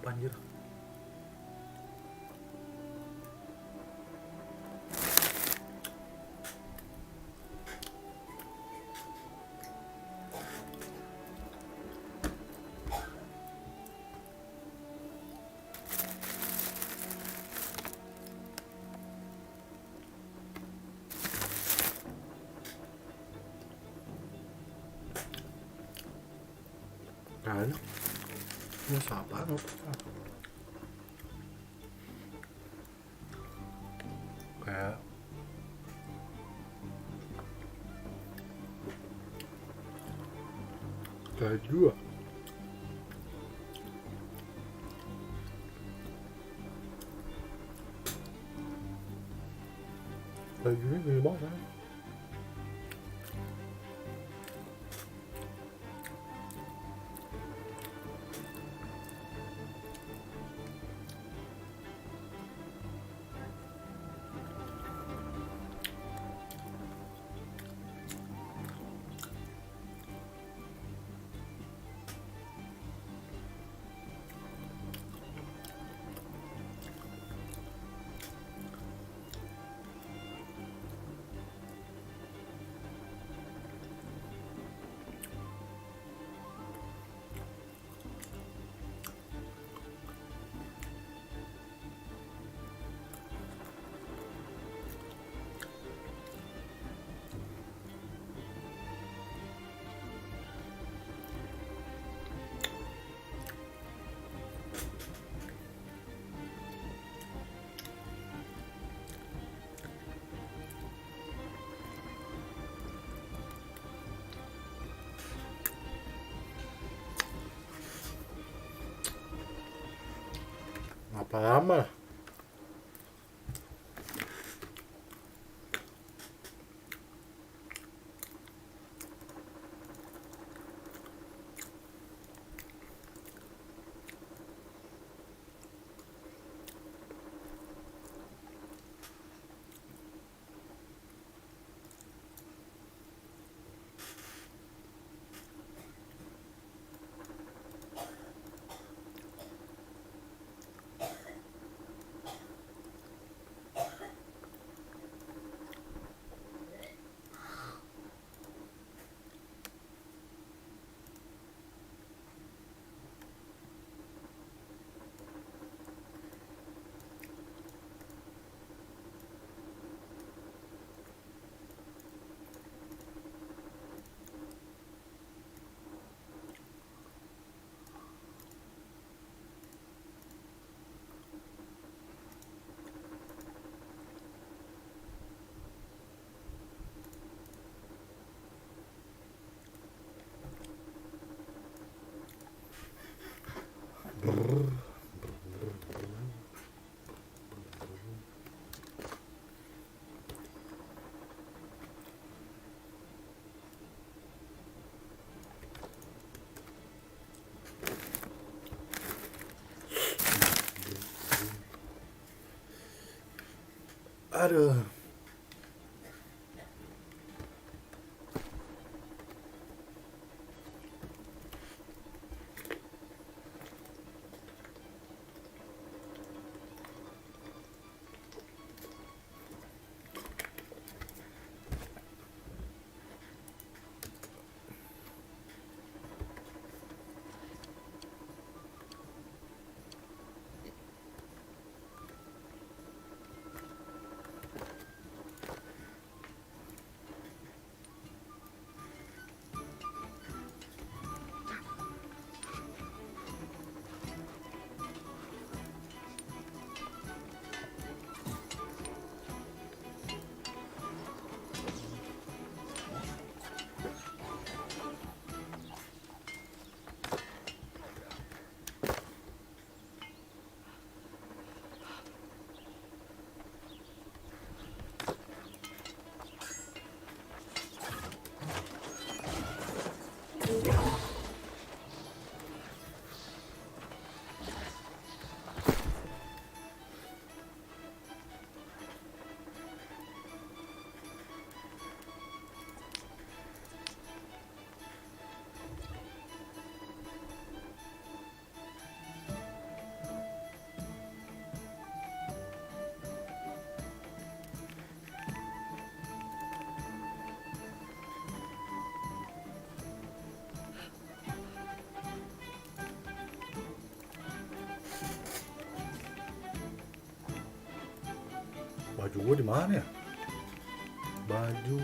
apa anjir? Enak. Masa banget. Kayak juga. Kayak gini gini banget. Apa lama? Aduh. Baju gua di mana ya? Baju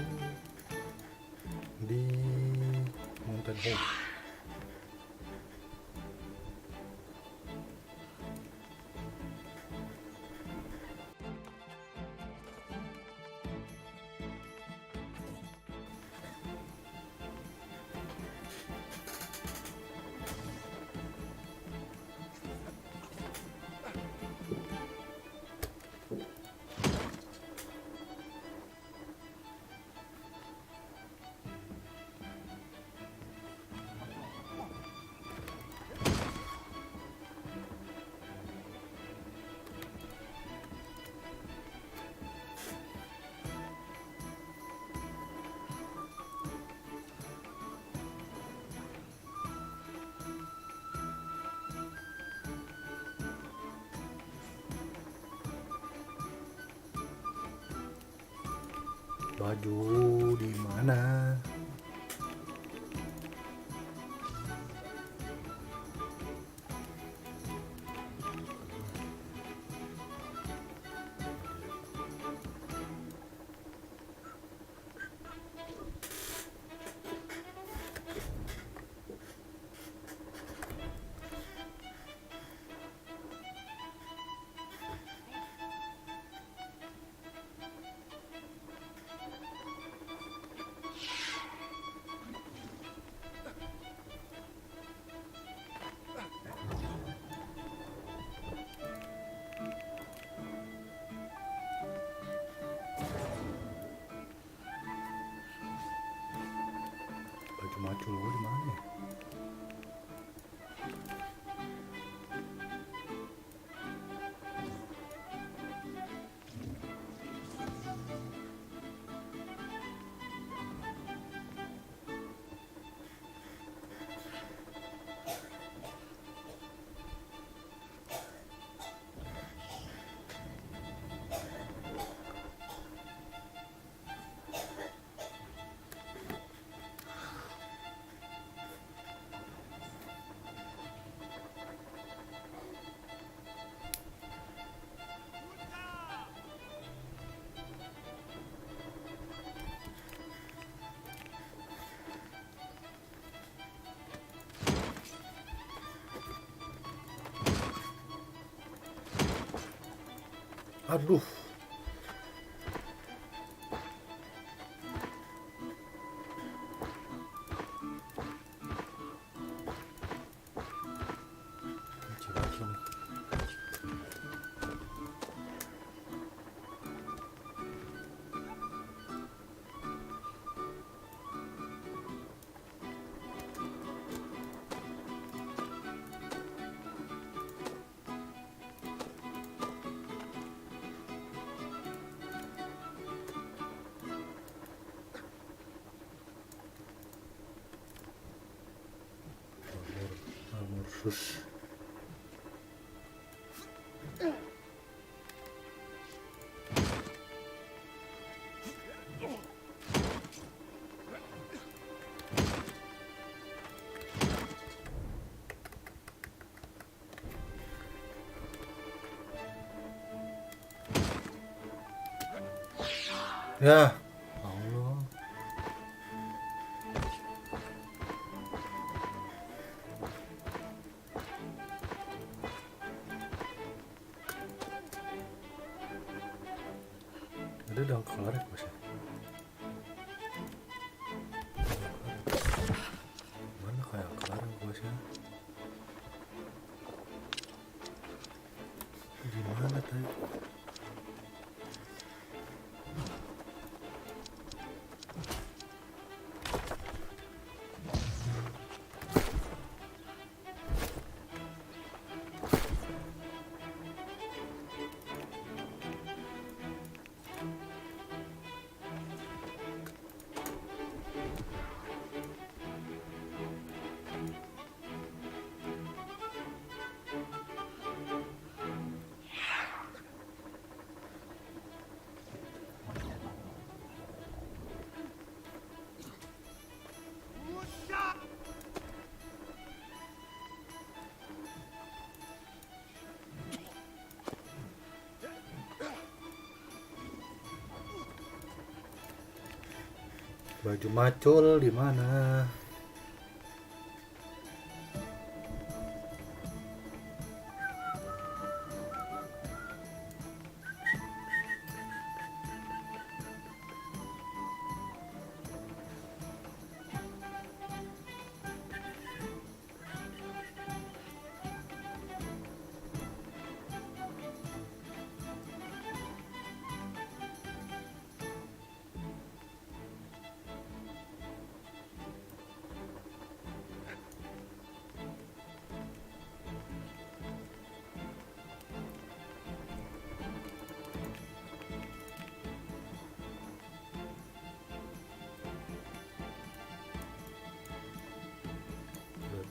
di Mountain Home. Baju di mana? Baju macul gua di mana ya? Aduh. Lagi nih. Armor sus. Ya, Allah. Ada udah kelar ya bos ya? Mana kayak kelar bos ya? Di mana tadi? Baju macul di mana?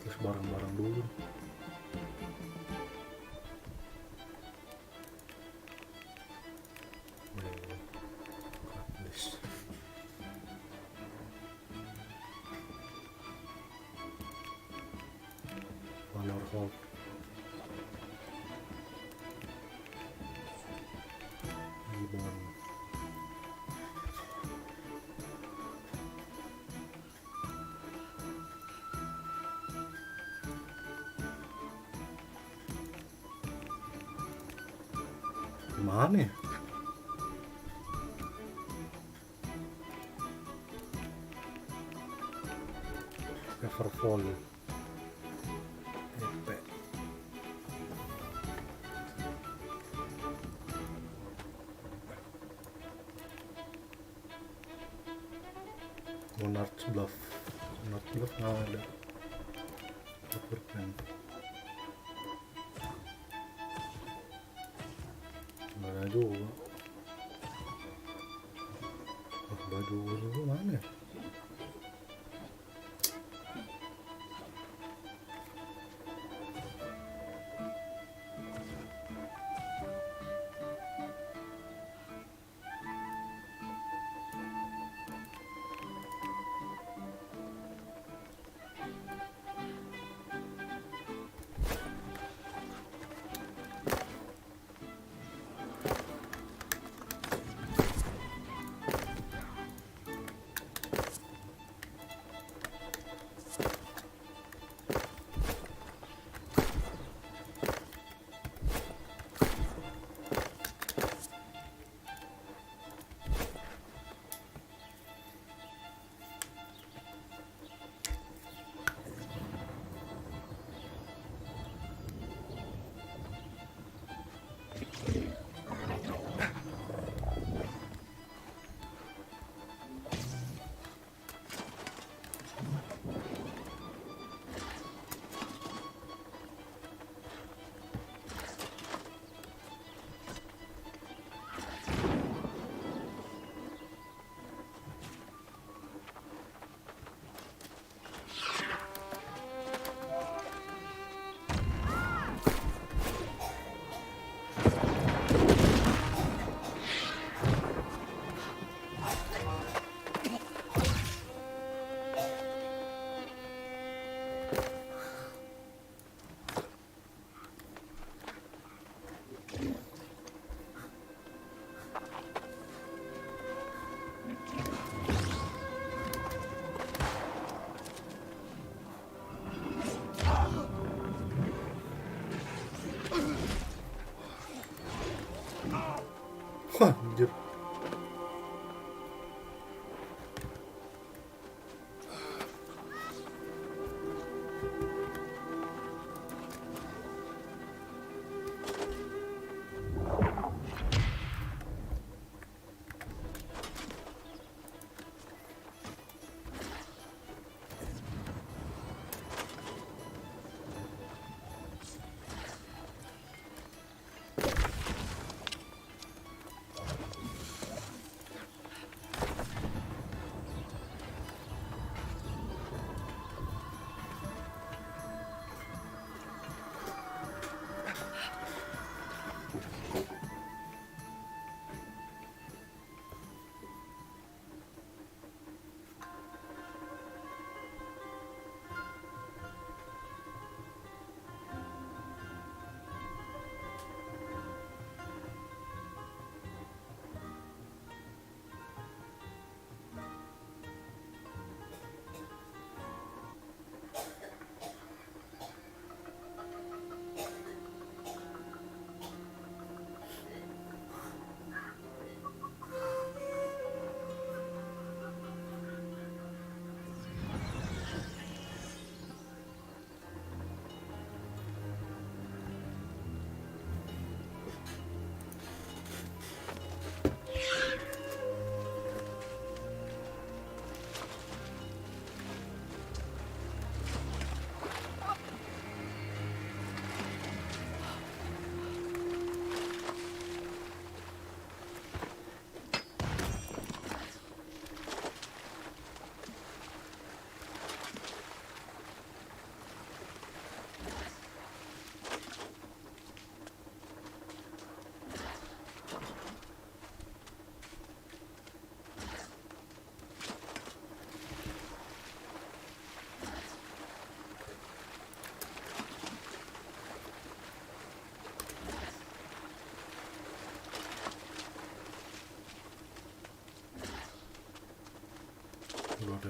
Terus barang-barang dulu. Honor hold. Ribbon. Gimana ya? Everfall. Capek. Monarch Bluff. Monarch Bluff nggak ada. Upper plan. Nggak ada juga. Baju dulu mana? Wah, anjir.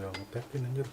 ya ngetepin anjir.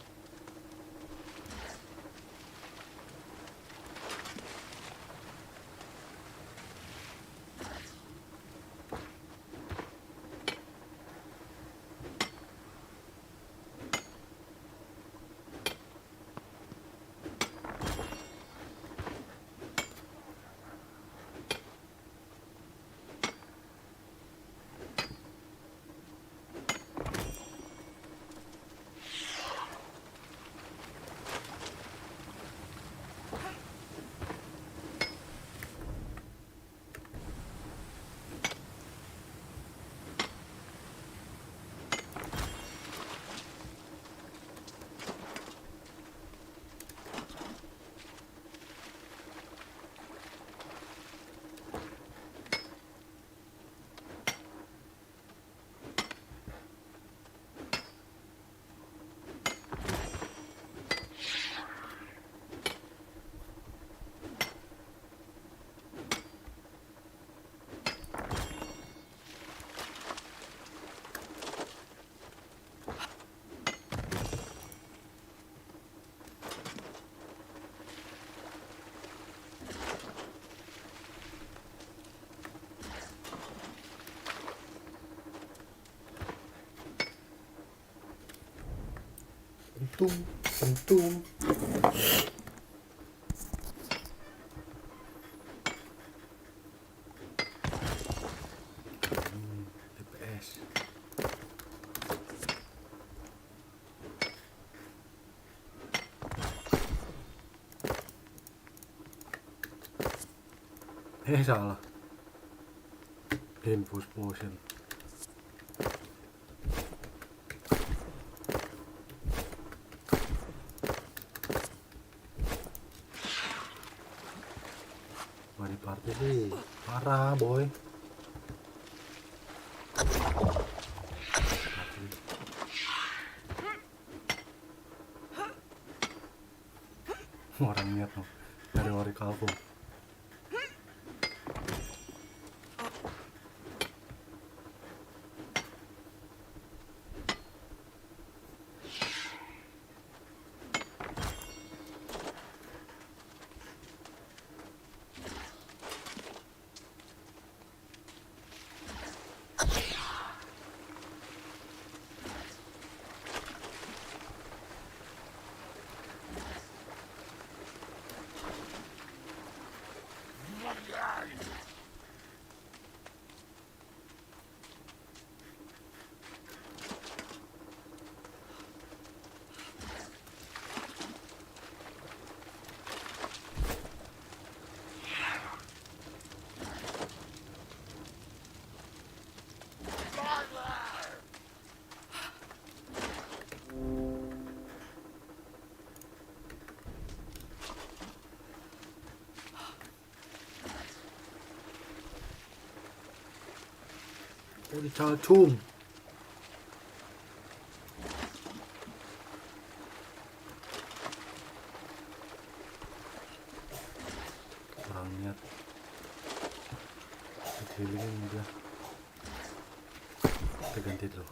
Pentung, pentung. DPS. Salah. Infus potion. Body party sih parah boy. Orang niat loh dari ori kalbu. Udah calcum. Kurang niat. Healing udah. Kita ganti dulu.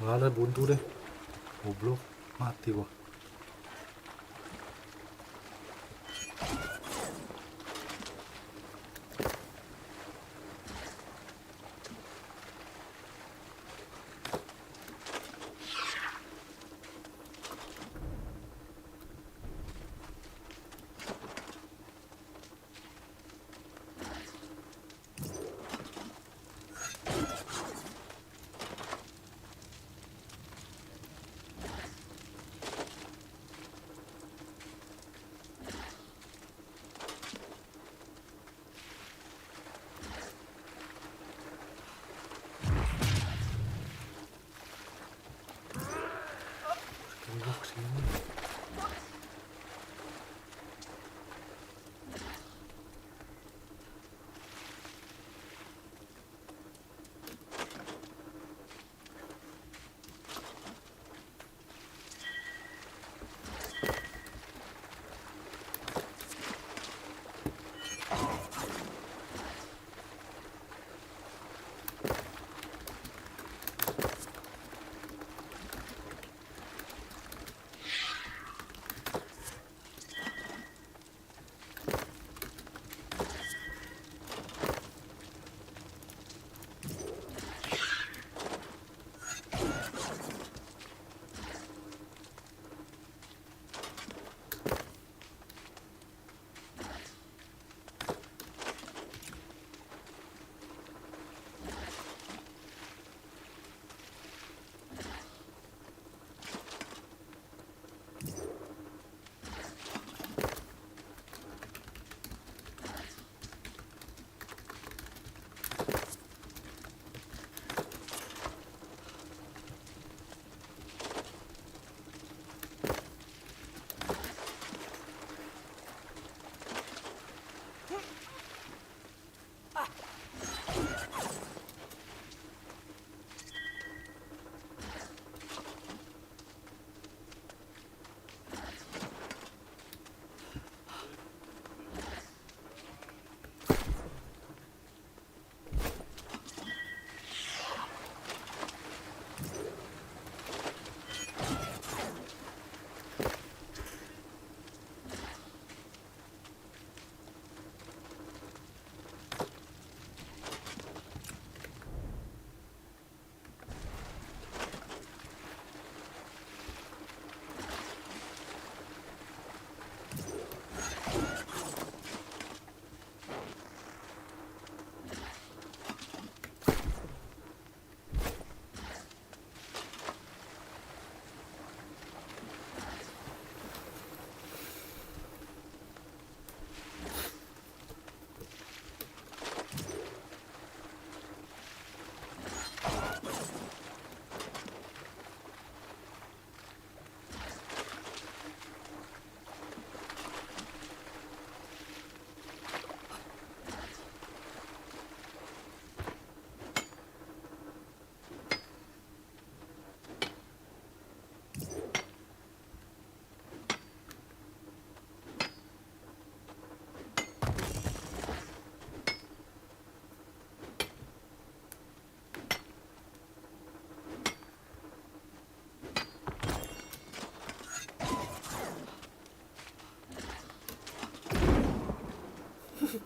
Nggak ada, buntu deh. Goblok, mati gua.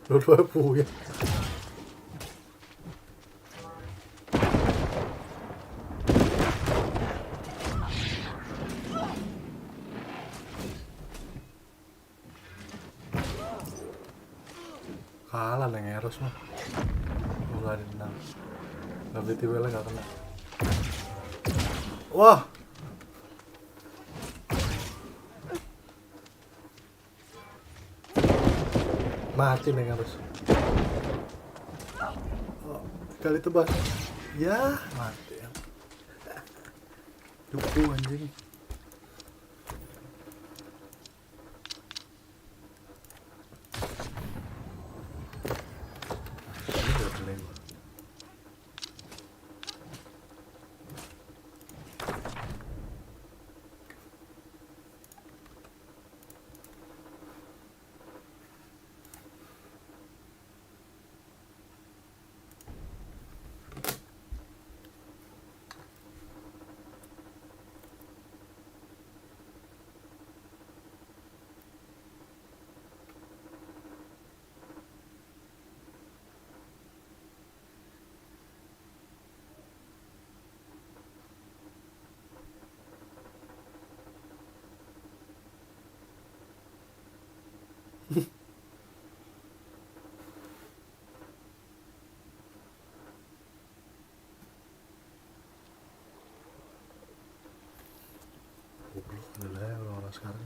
Dua-dua puyeng. Kalah neng Eros mah. Nggak ada. Nggak BTW lah nggak kena. Wah. Mati neng Eros. Oh, kali tebas. Ya mati. Duku anjing. Ini nggak kena gua. Goblok udah ya orang-orang sekarang.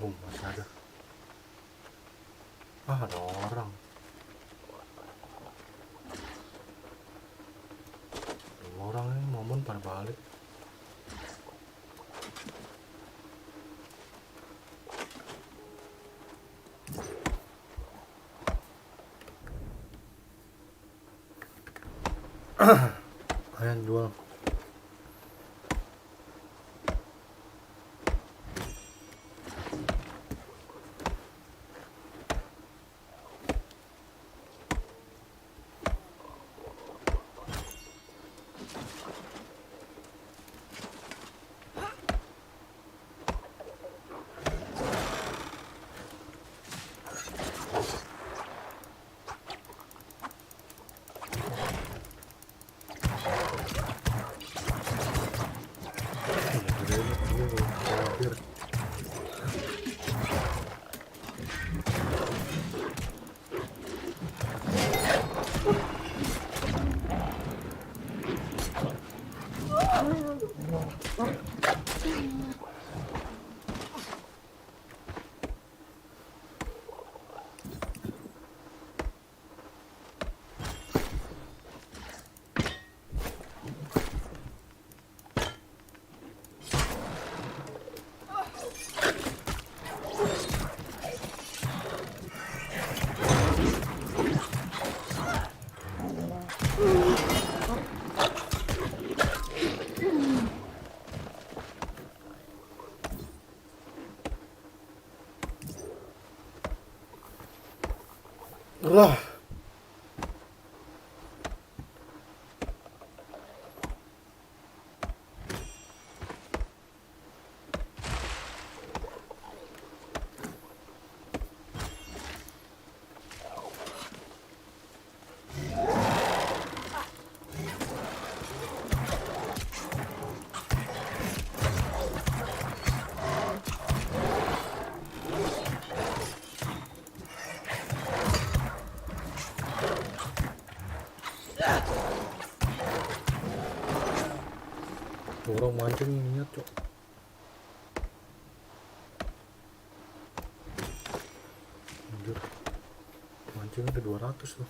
Masih ada. Ada orang. Orang ini momen pada balik. Ayo jual. Wah, orang mancing niat cok. Anjir, mancing ada 200 tuh.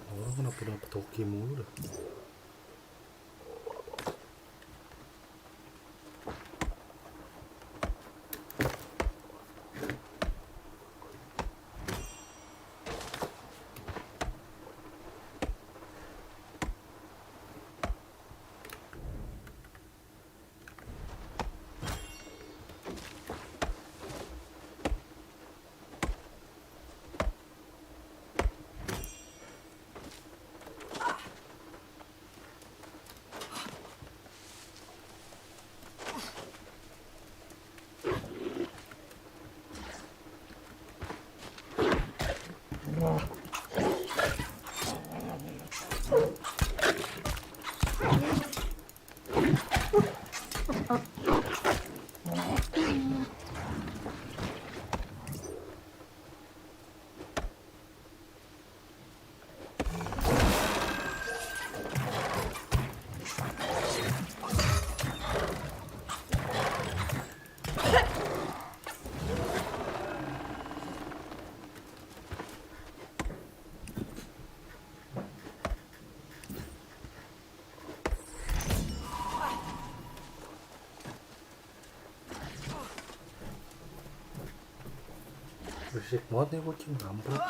Orang kenapa dapet hoki mulu dah. Berisik banget nih kucing, kampret.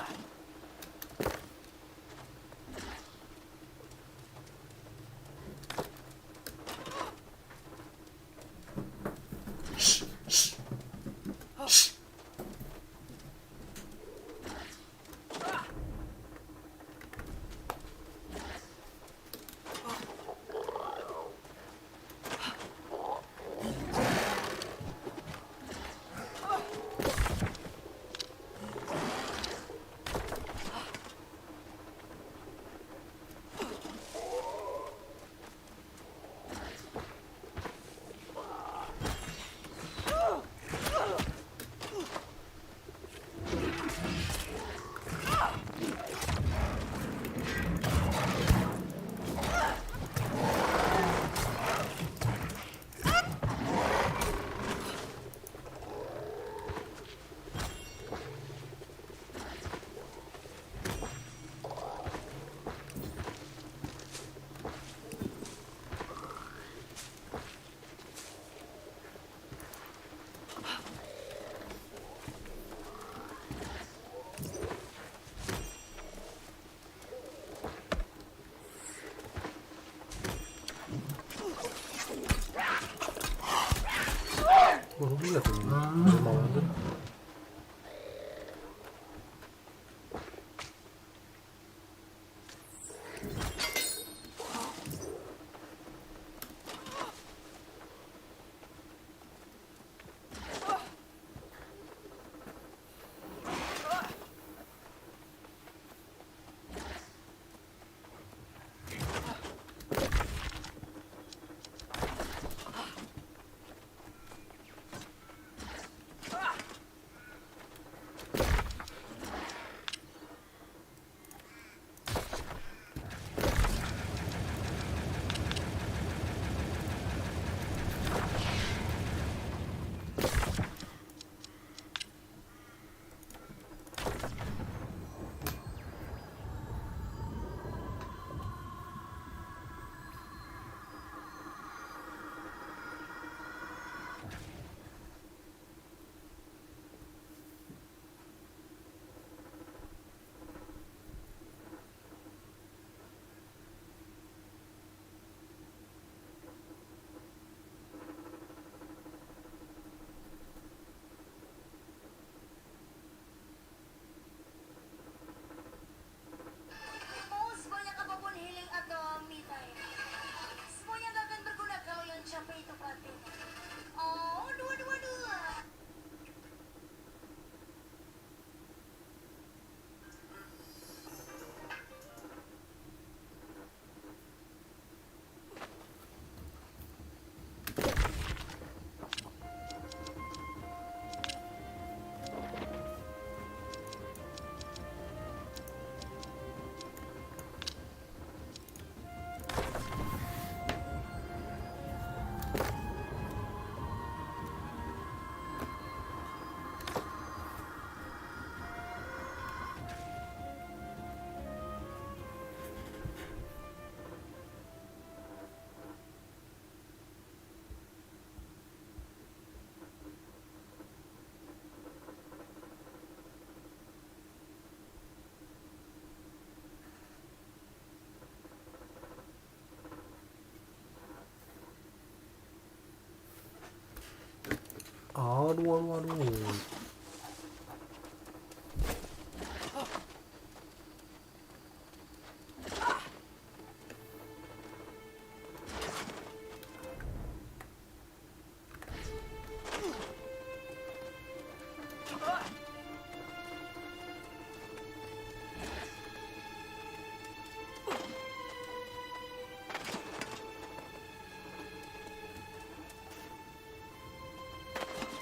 Waduh.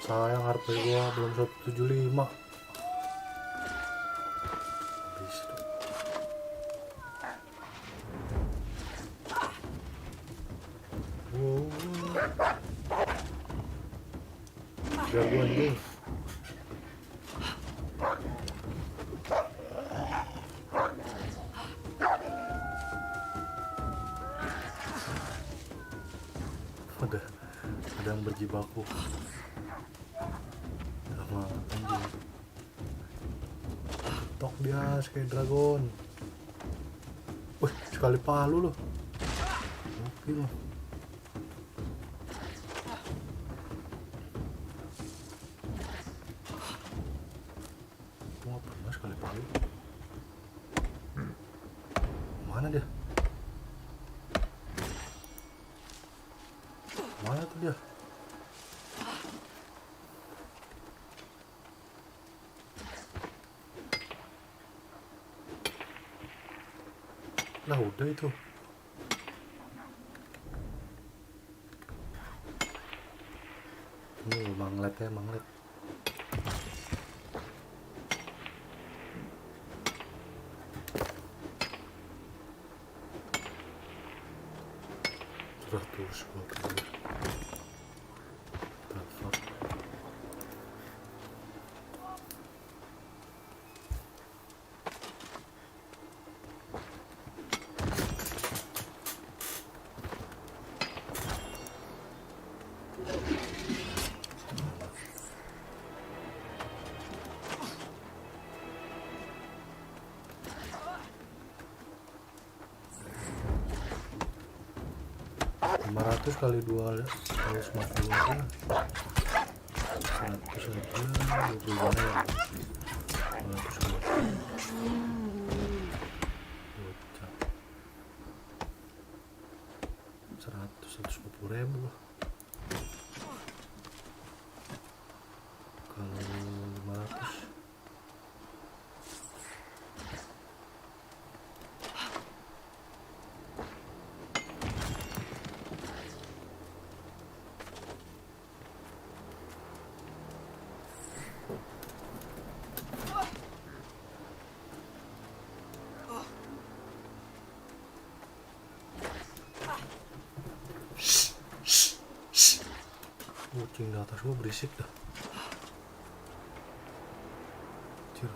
Sayang HP gua belum 175. Habis tuh. Biar gua anjing. Ada yang berjibaku sama anjing. Tok dia kayak dragon. Wih, sekali palu loh. Oke loh. Gua pernah sekali palu. Mana dia? Mana tuh dia? Nah udah itu. Ini manglet. 100 gua. Ratus kali 2 kali 50 aja 100 aja 20 ya 200 kali bocah 150 ribu kalau 500. Kucing di atas gua berisik dah. Cir.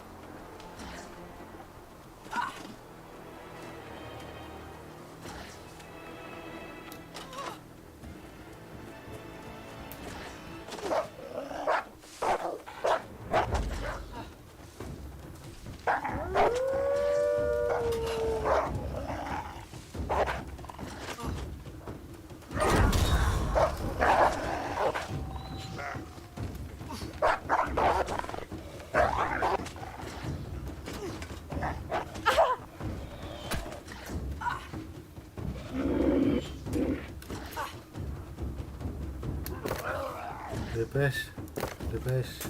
DPS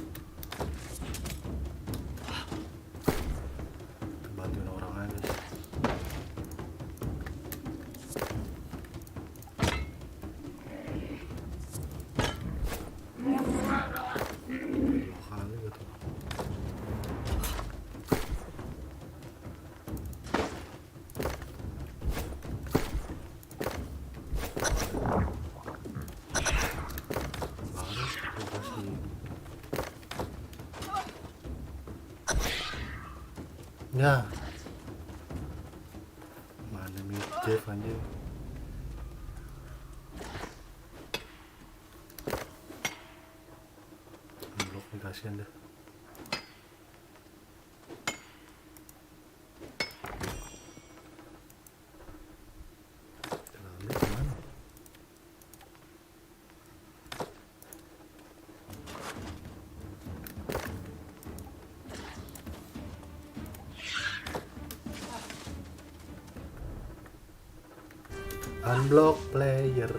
bantuin orang aja guys. Dua kali gitu. Ya, mana mid Jeff anjing. Blok nih kasihan deh. Lalu kemana? Unblock player.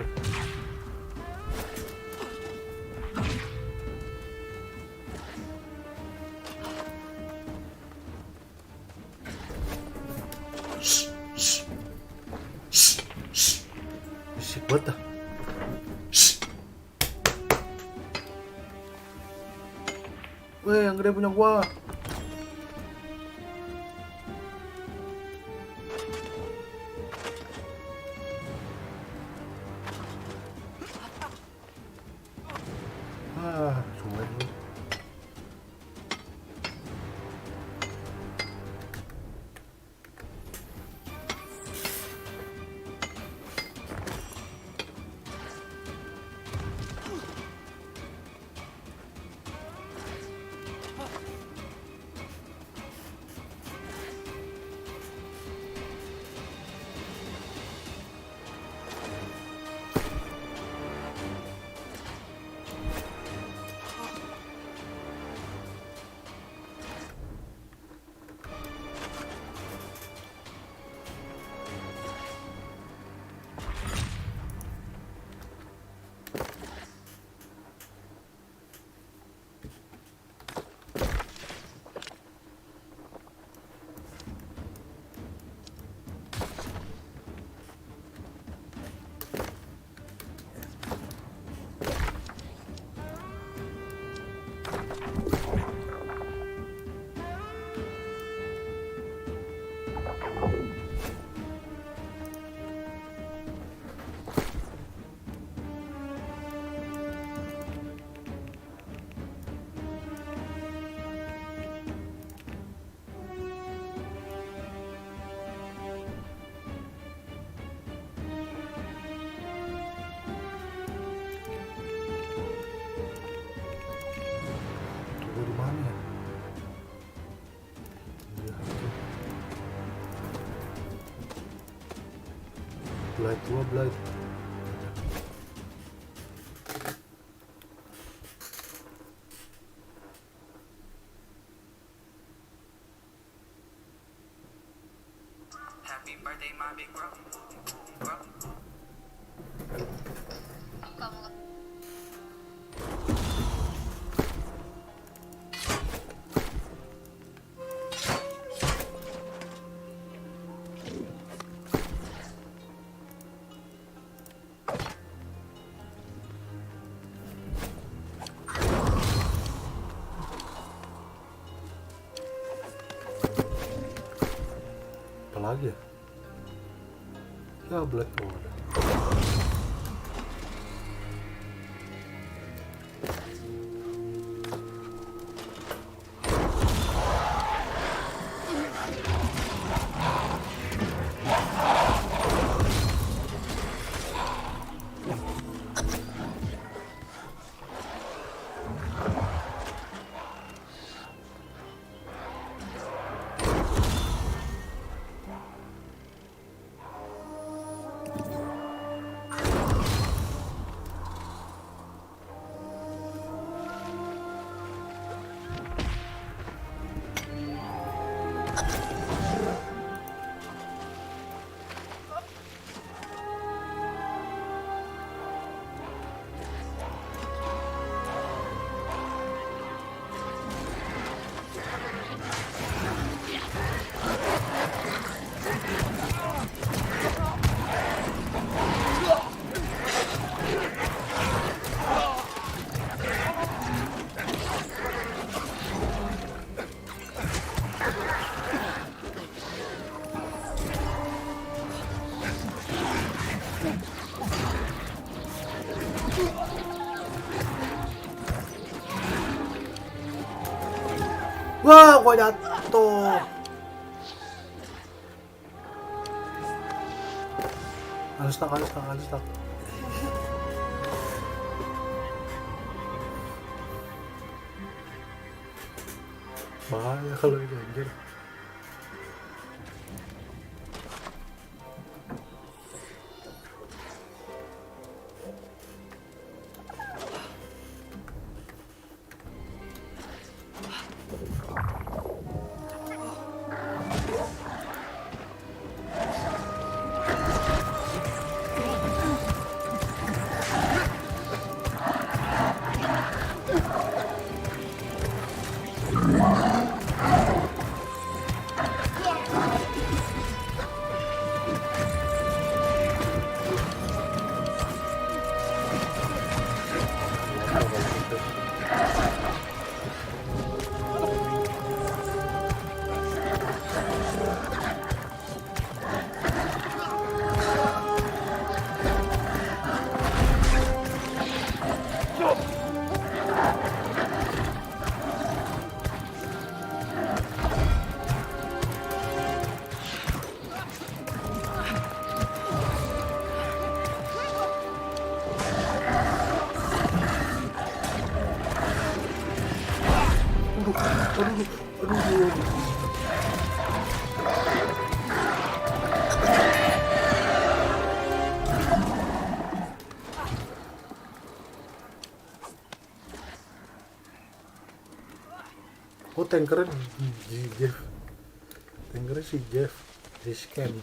Bisik banget dah. Weh, yang gede punya gua. Cuek lu. Blight gua blight. Happy birthday, my big bro. Apa lagi ya? Ya black udah. Wah, gua jatuh. Unstuck. Bahaya kalau ini anjir. Aduh, aduh. Oh, tankernya Jeff. Tankernya si Jeff. Di scan.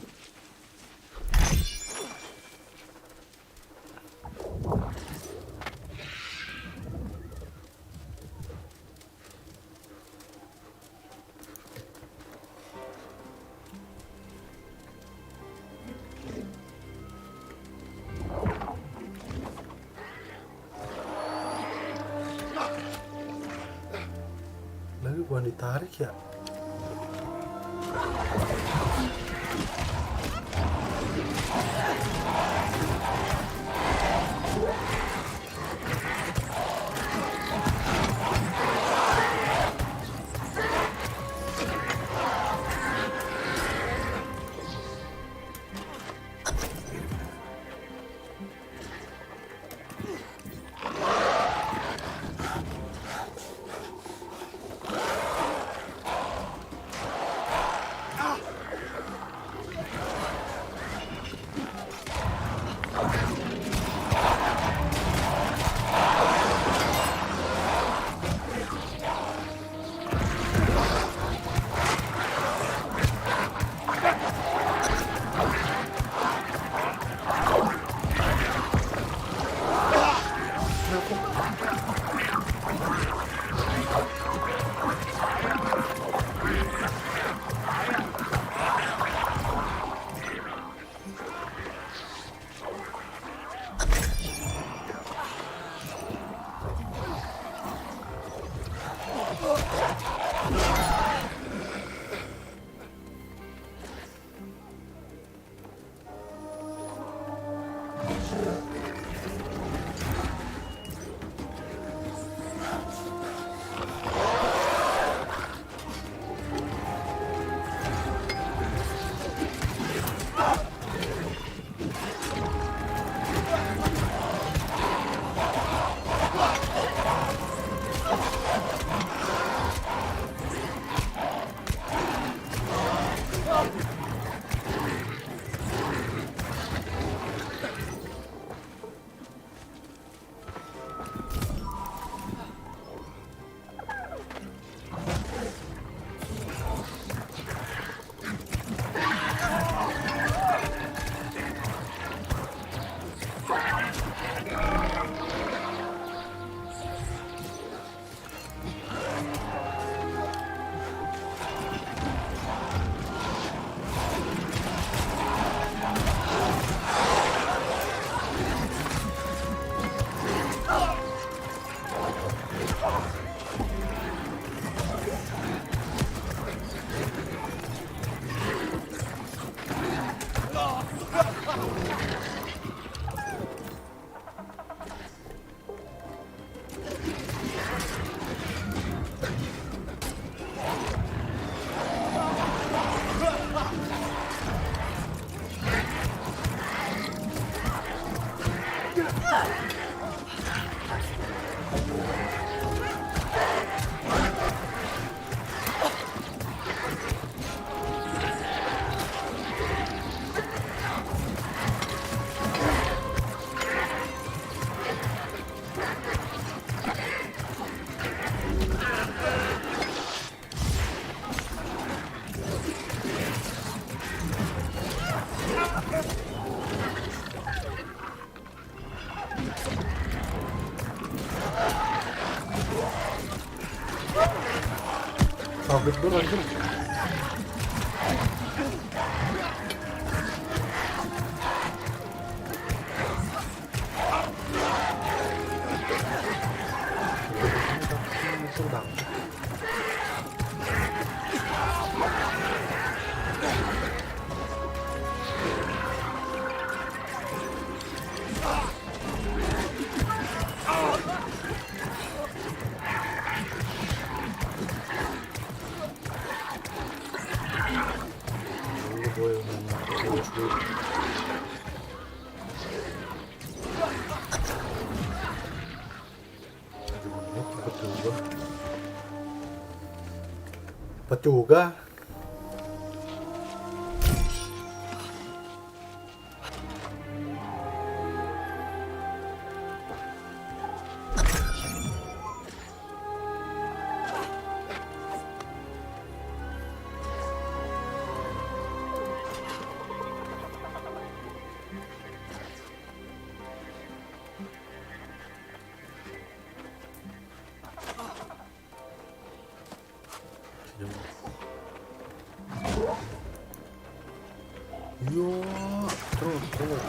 Lagi bukan ditarik ya. Sabit dulu anjir. Dapat juga. Yo, terus.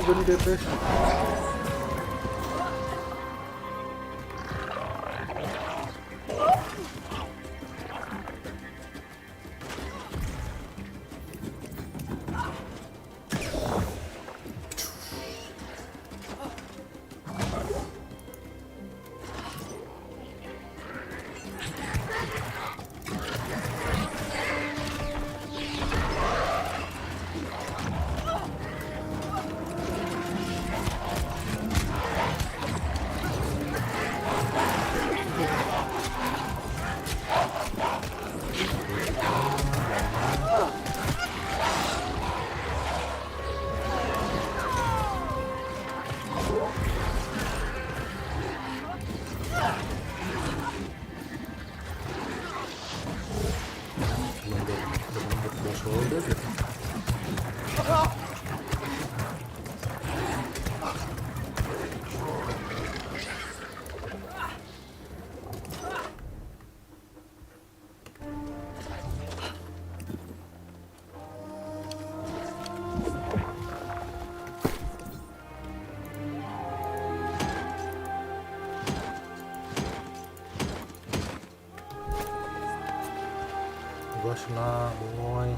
Gani DPS. Gas na, boy.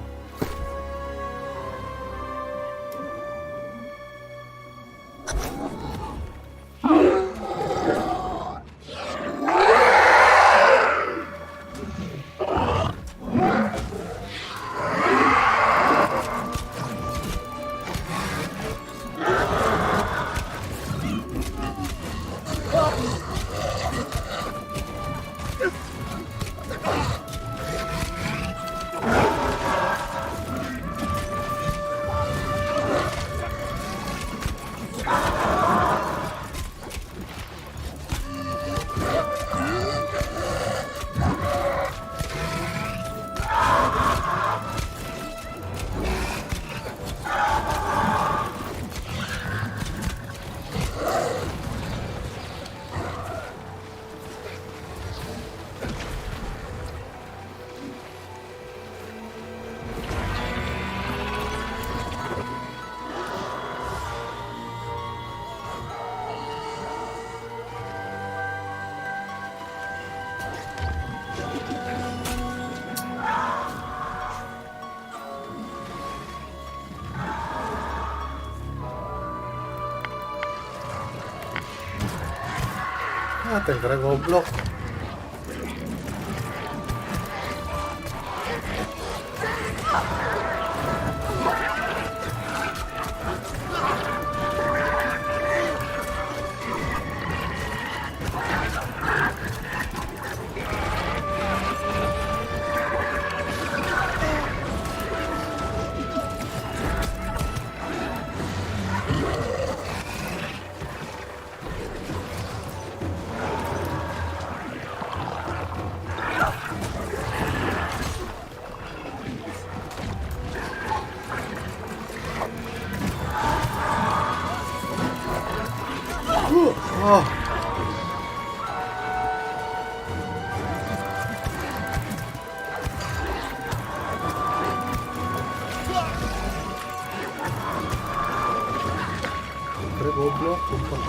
Ah, tankernya goblok. Oh. Tankernya goblok, sumpah.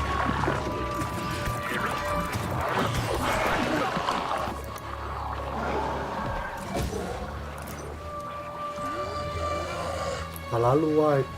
Lalu white.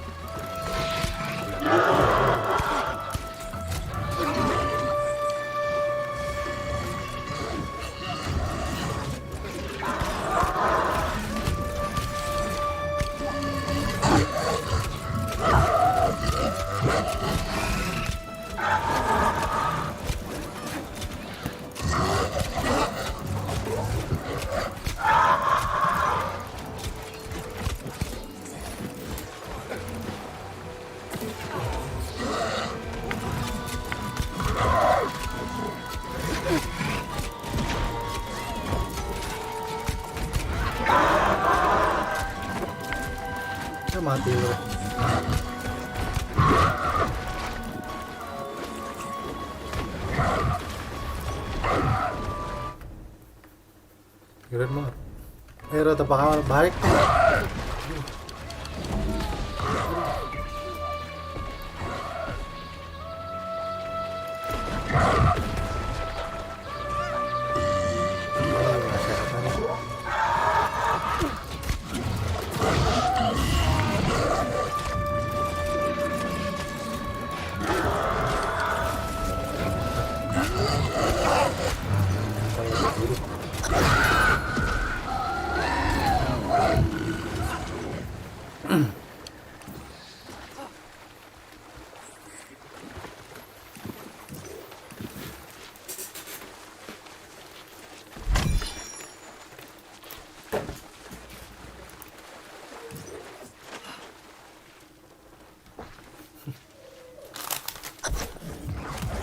mati lu. Keren banget. Rata bakal baik tuh.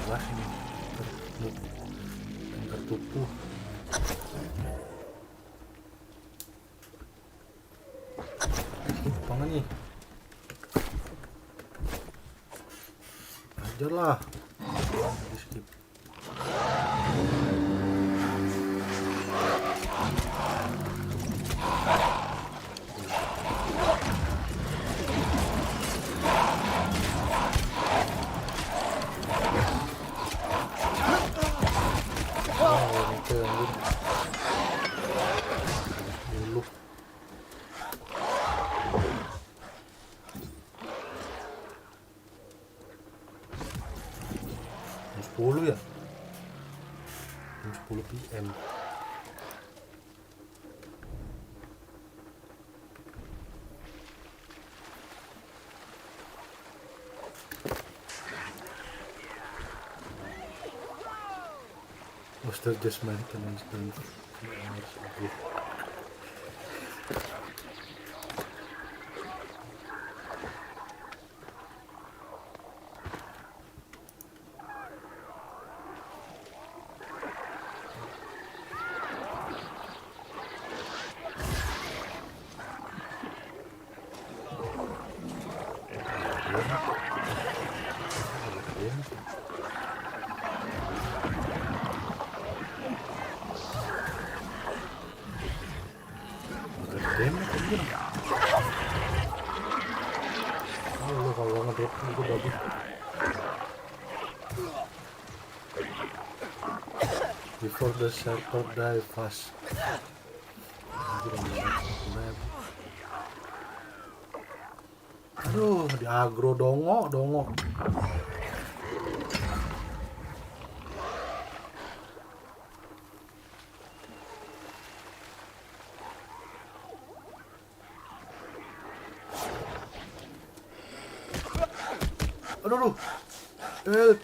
Wah ini tertutup. Apa nih? Ajar lah. Di skip. Jam 10 ya? Jam 10 PM. Monster just maintenance dan harus upgrade. Kalau ngedrop itu bagus. Before the server die fast. Aduh, di agro dongo. Aduh. Help.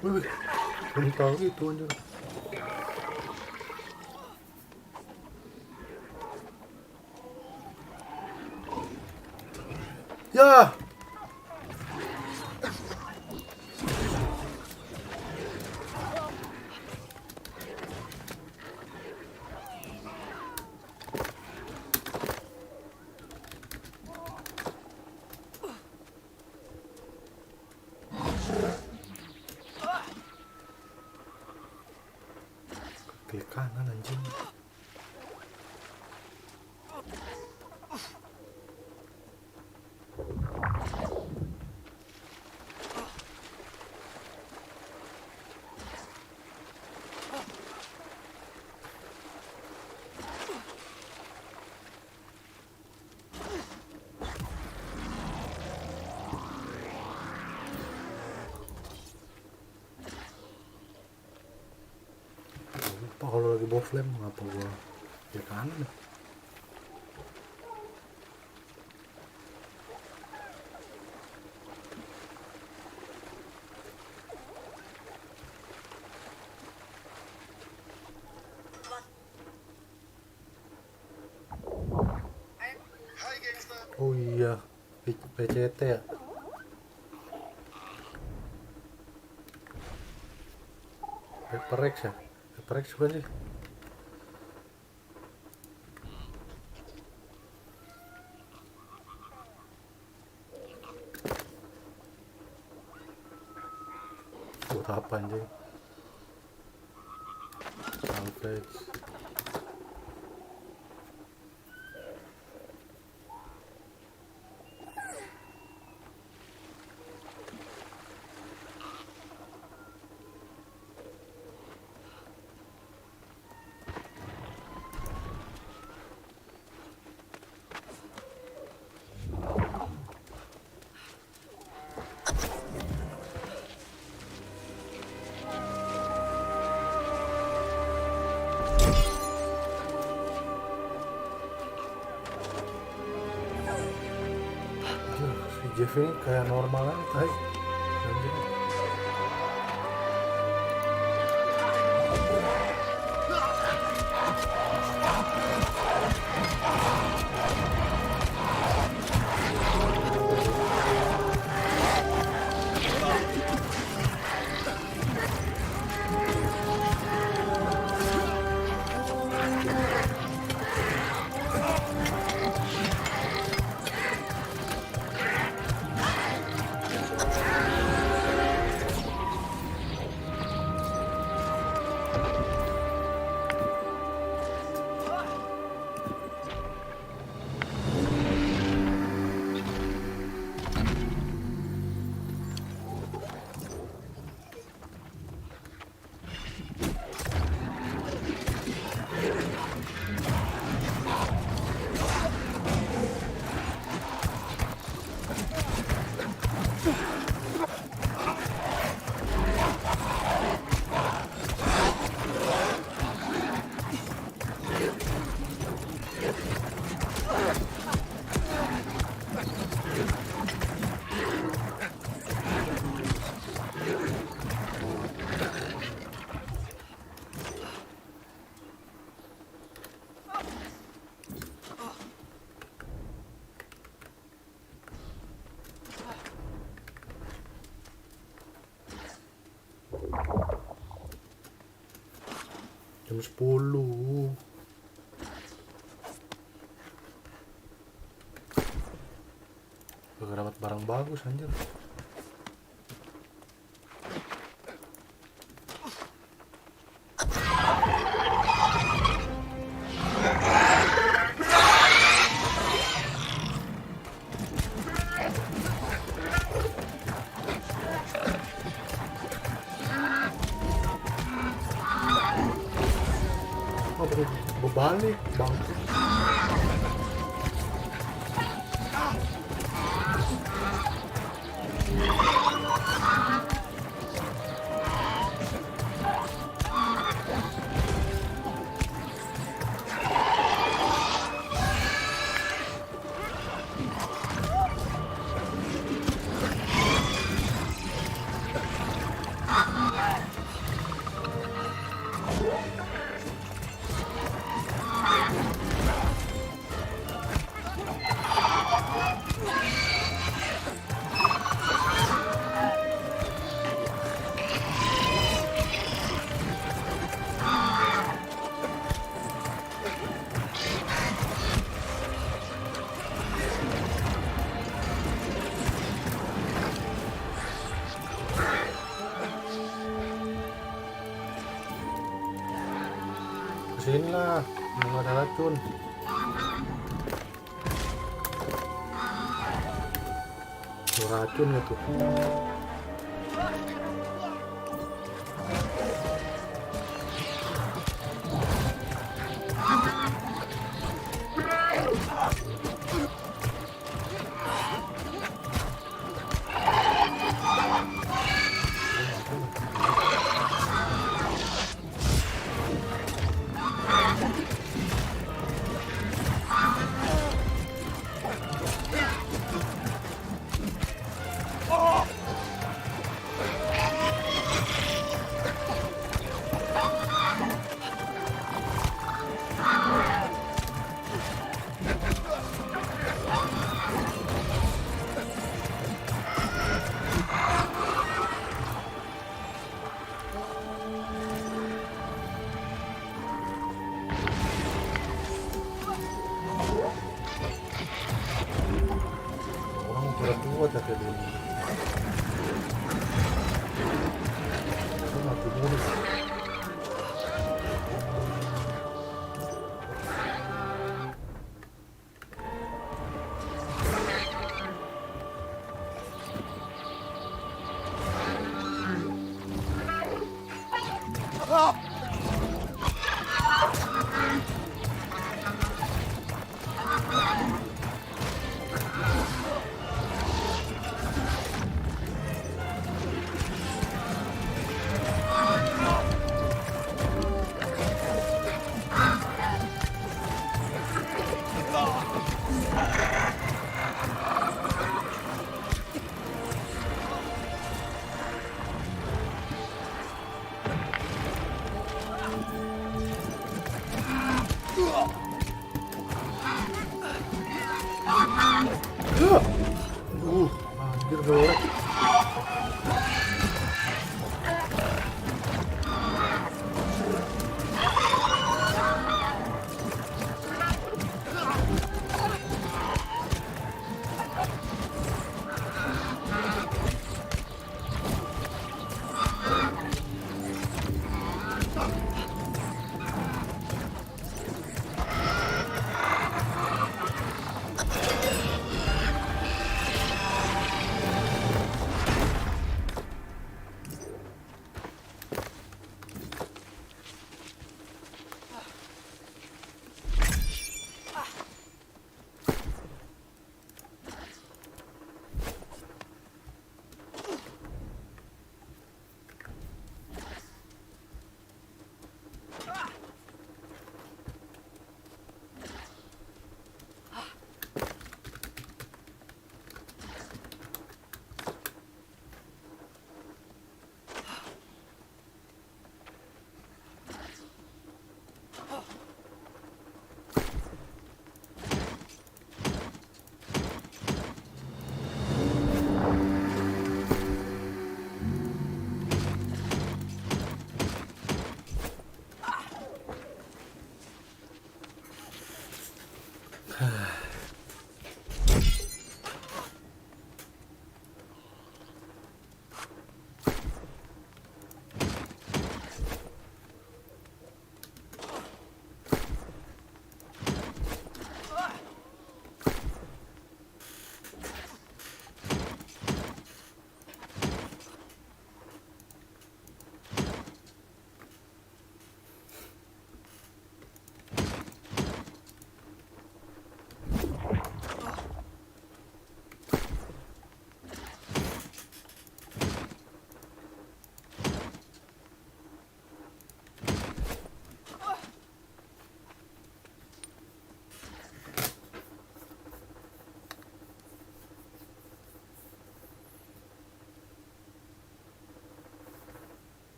Wih, belum tahu gitu anjir. Ya. Klik kanan anjing. Lupa kalau lagi bawa flame ngapa gua klik kanan. Oh iya, PCT ya. Paper X ya? Paper X bukan sih? Buat apa anjing? Salvage. Si Jeff ini kayak normal aja, tai. Anjing. Jam 10. Gak dapat barang bagus anjir. Oh, berbalik bang. Bersihin lah, belum ada racun. Tuh racun ya tuh.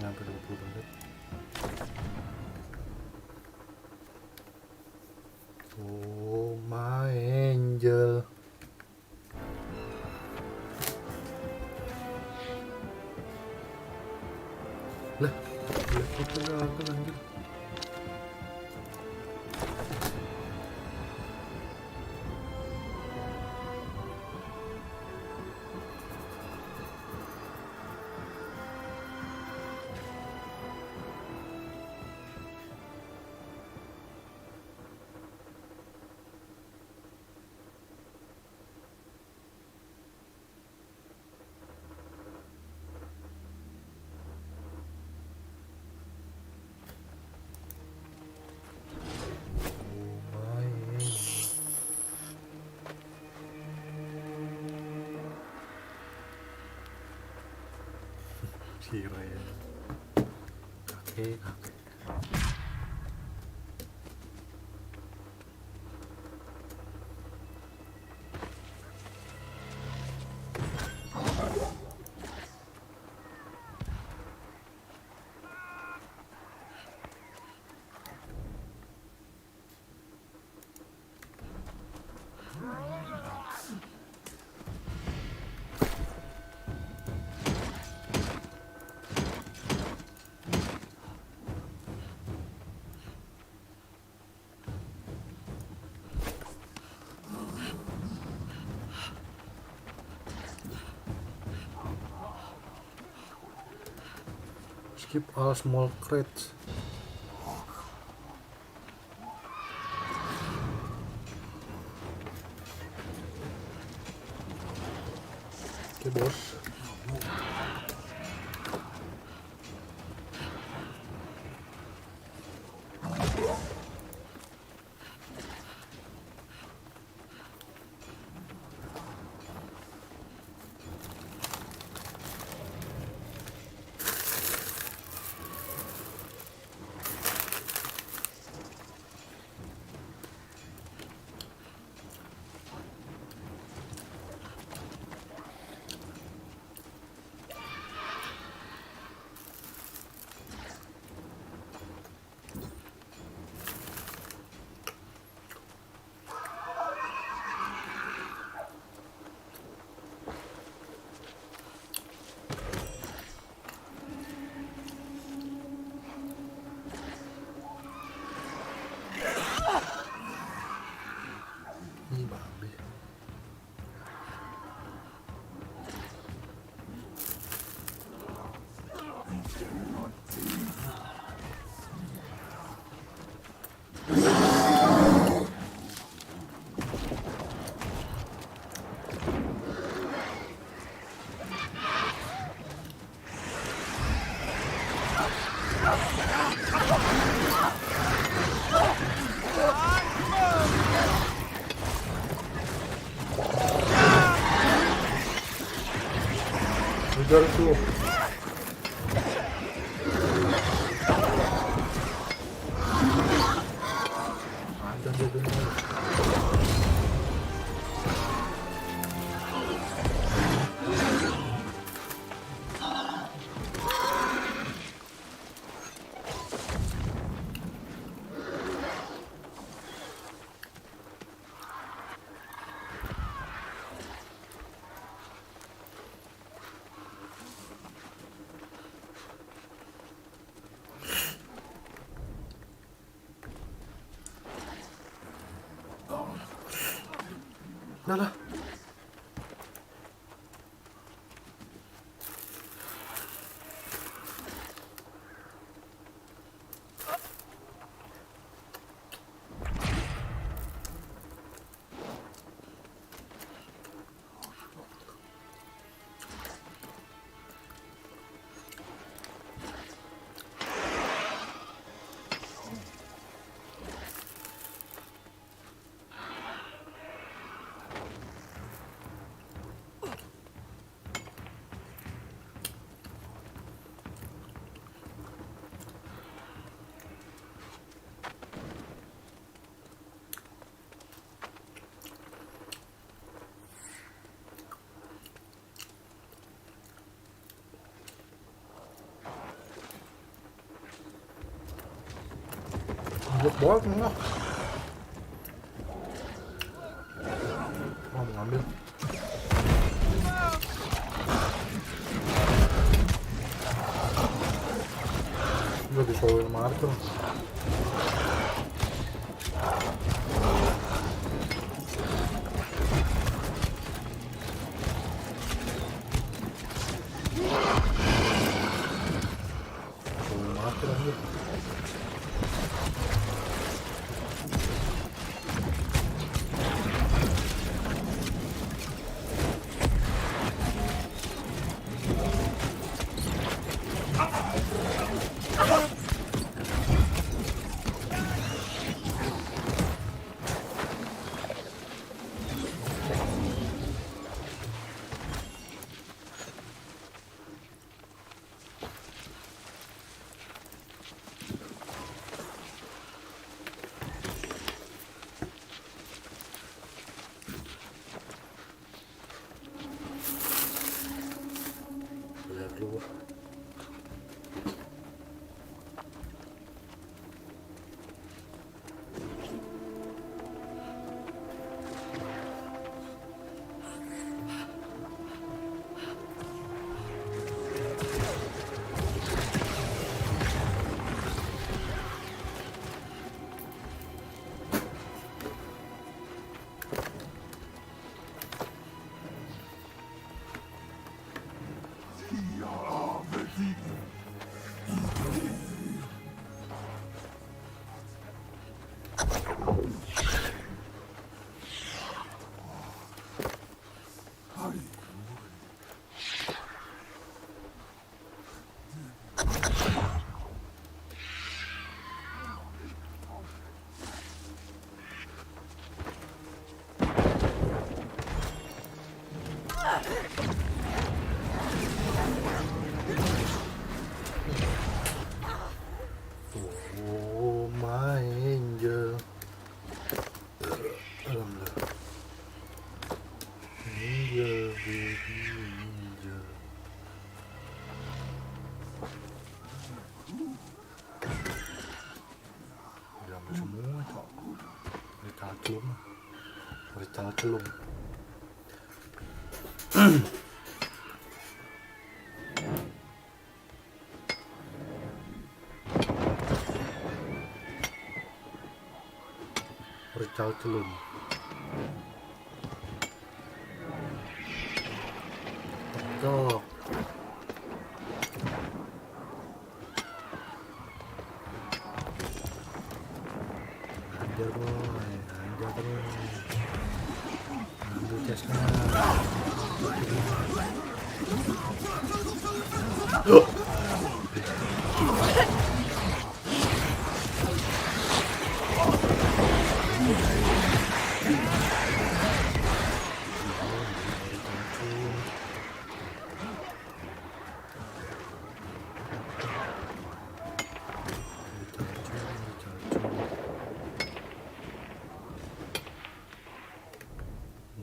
nyampe 20 menit. Oh my angel. Lah, laptopnya gagal anjir. Kira ya kakek. Skip all small crates. Oke bos. Babi. Udah tuh. Ada dia bener. Udah lah. Boleh semua. Oh, mau ngambil. Udah disuruh lemari tuh. Lihat dulu. Oh my angel. Alhamdulillah. Angel, baby angel. Diambil semua, cok. Berita celum. Berita celum. Cok. Hajar boy, hajar terus. Ambil chestnya.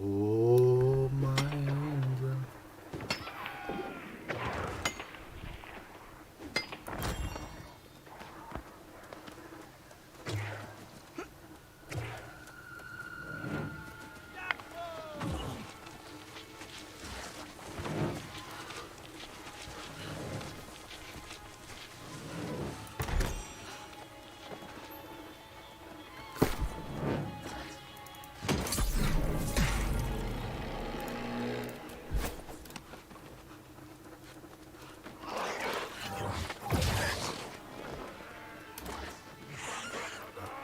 Oh my angel.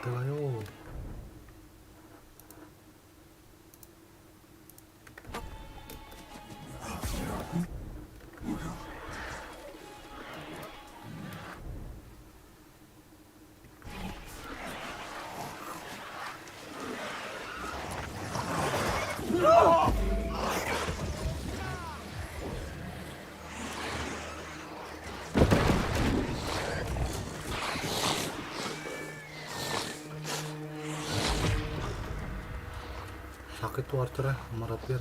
Ayo. Sakit tuh archernya sama rapier.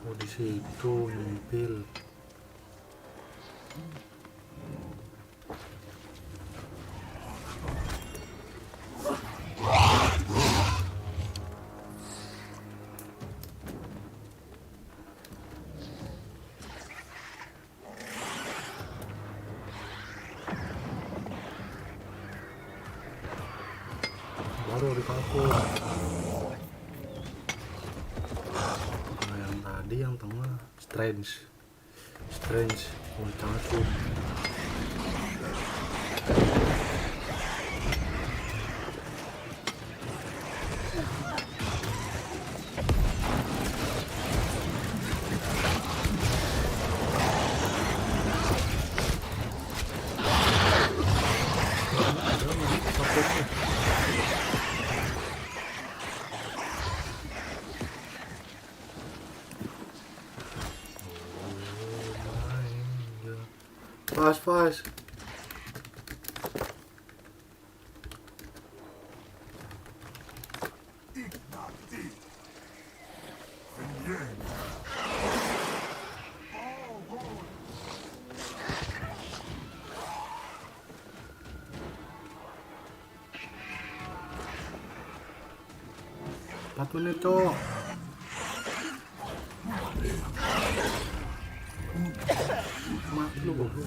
Oh, di situ nyempil. Baru di kapur. Nah, yang tadi yang tengah strange mau takut. Pas. Empat menit, Cok. Mati lu, goblok.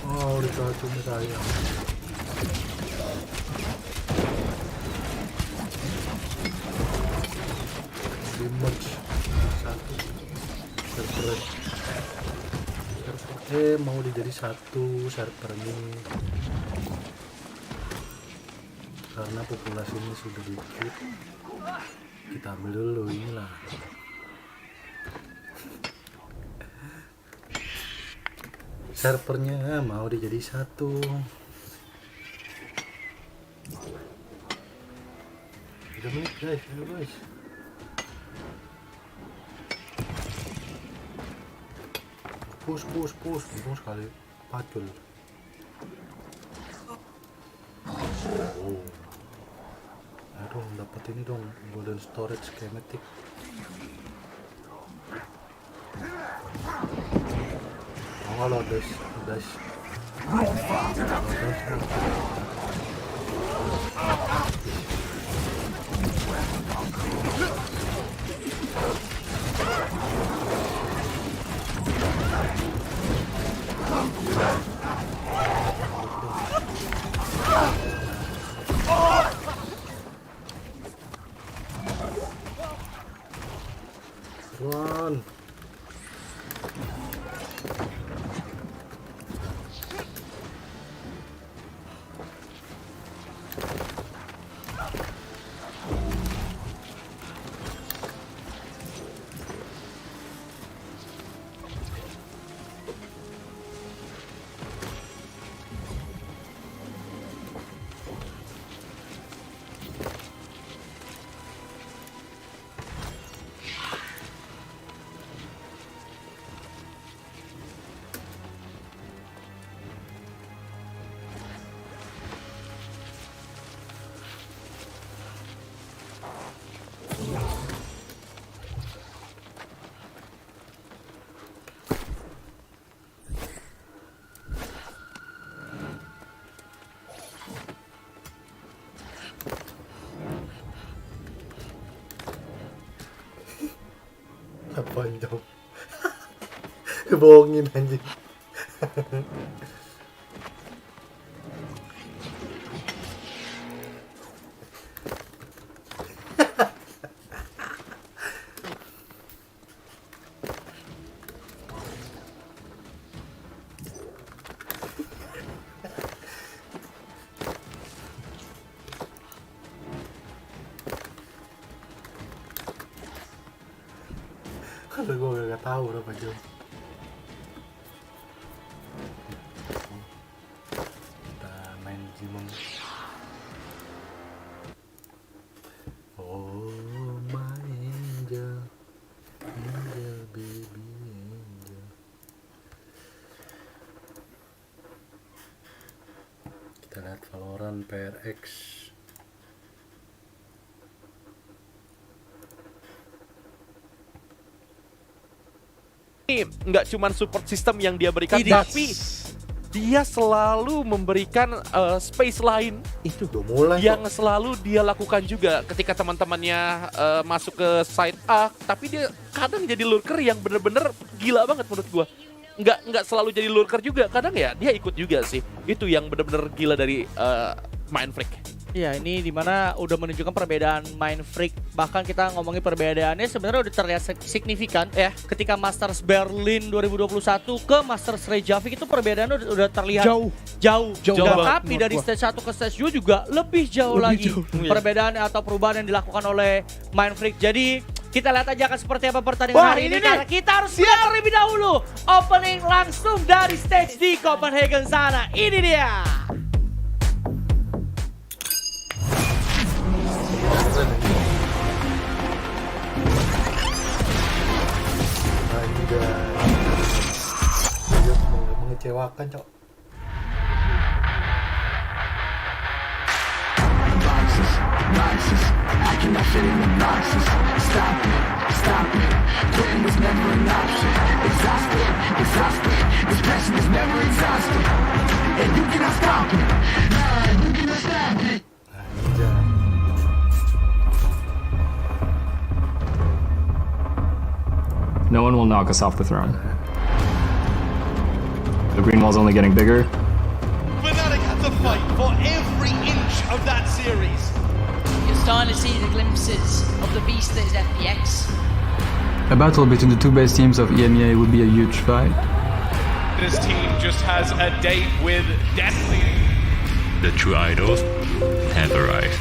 Oh, dikacung saya. Di merge satu server mau dijadi satu server ini karena populasinya sudah dikit. Kita ambil dulu inilah. Servernya mau dijadi satu. 3 menit guys, ayo guys. Push sekali pacul. Oh, ayo dong dapat ini dong, golden storage schematic. Oh, kalau guys. Run. jauh. Bohongin anjing. Kalau gue gak tahu berapa jam. Kita main Jimong. Oh my angel, angel baby angel. Kita lihat Valorant PRX. Ini nggak cuma support system yang dia berikan, tapi dia selalu memberikan space lain Itu udah mulai yang selalu dia lakukan juga ketika teman-temannya masuk ke side A, tapi dia kadang jadi lurker yang bener-bener gila banget menurut gua. Nggak selalu jadi lurker juga, kadang ya dia ikut juga sih. Itu yang bener-bener gila dari Mindfreak. Iya, ini dimana udah menunjukkan perbedaan Mindfreak. Bahkan kita ngomongin perbedaannya sebenarnya udah terlihat signifikan ya. Ketika Masters Berlin 2021 ke Masters Reykjavik itu perbedaannya udah terlihat jauh banget tapi dari stage 1 ke stage 2 juga lebih jauh lagi. Perbedaan atau perubahan yang dilakukan oleh Mindfreak. Jadi kita lihat aja akan seperti apa pertandingan hari ini. Karena kita harus lihat terlebih dahulu opening langsung dari stage di Copenhagen sana. Ini dia. Dia mengecewakan, Cok. No one will knock us off the throne. The green wall's only getting bigger. Fnatic had to fight for every inch of that series. You're starting to see the glimpses of the beast that is FPX. A battle between the two best teams of EMEA would be a huge fight. This team just has a date with destiny. The true idols have arrived.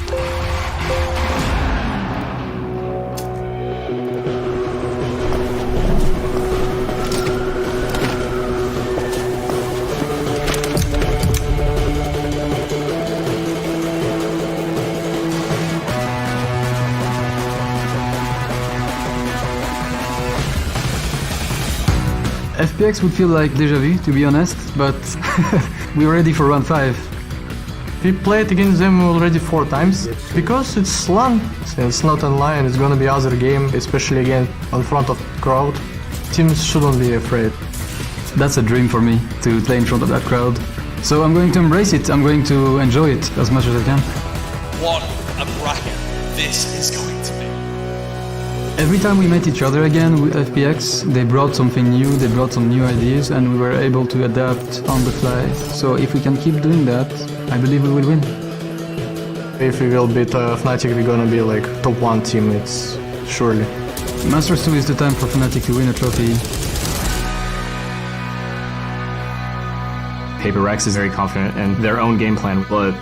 FPX would feel like deja vu, to be honest, but we're ready for round 5. We played against them already 4 times. Because it's LAN, it's not online, it's gonna be other game, especially again in front of crowd. Teams shouldn't be afraid. That's a dream for me, to play in front of that crowd. So I'm going to embrace it, I'm going to enjoy it as much as I can. What a bracket this is going to be. Every time we met each other again with FPX, they brought something new, they brought some new ideas, and we were able to adapt on the fly. So if we can keep doing that, I believe we will win. If we will beat Fnatic, we're gonna be like top 1 team, it's surely. Masters 2 is the time for Fnatic to win a trophy. Paper Rex is very confident in their own game plan, but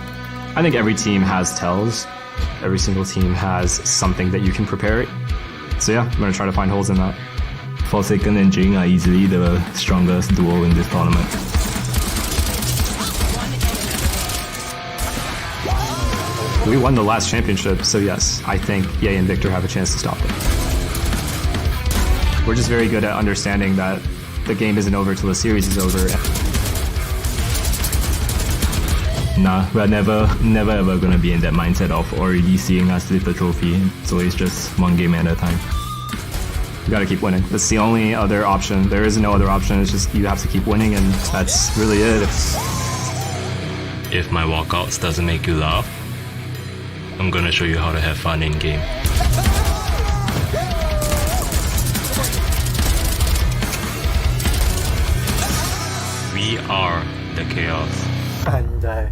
I think every team has tells. Every single team has something that you can prepare. So yeah, I'm gonna try to find holes in that. Forsaken and Jing are easily the strongest duo in this tournament. We won the last championship, so yes, I think Ye and Victor have a chance to stop them. We're just very good at understanding that the game isn't over till the series is over. Nah, we're never ever gonna be in that mindset of already seeing us lift the trophy. It's always just one game at a time. You gotta keep winning. That's the only other option. There is no other option. It's just you have to keep winning, and that's really it. If my walkouts doesn't make you laugh, I'm gonna show you how to have fun in game. We are the chaos. Anjay.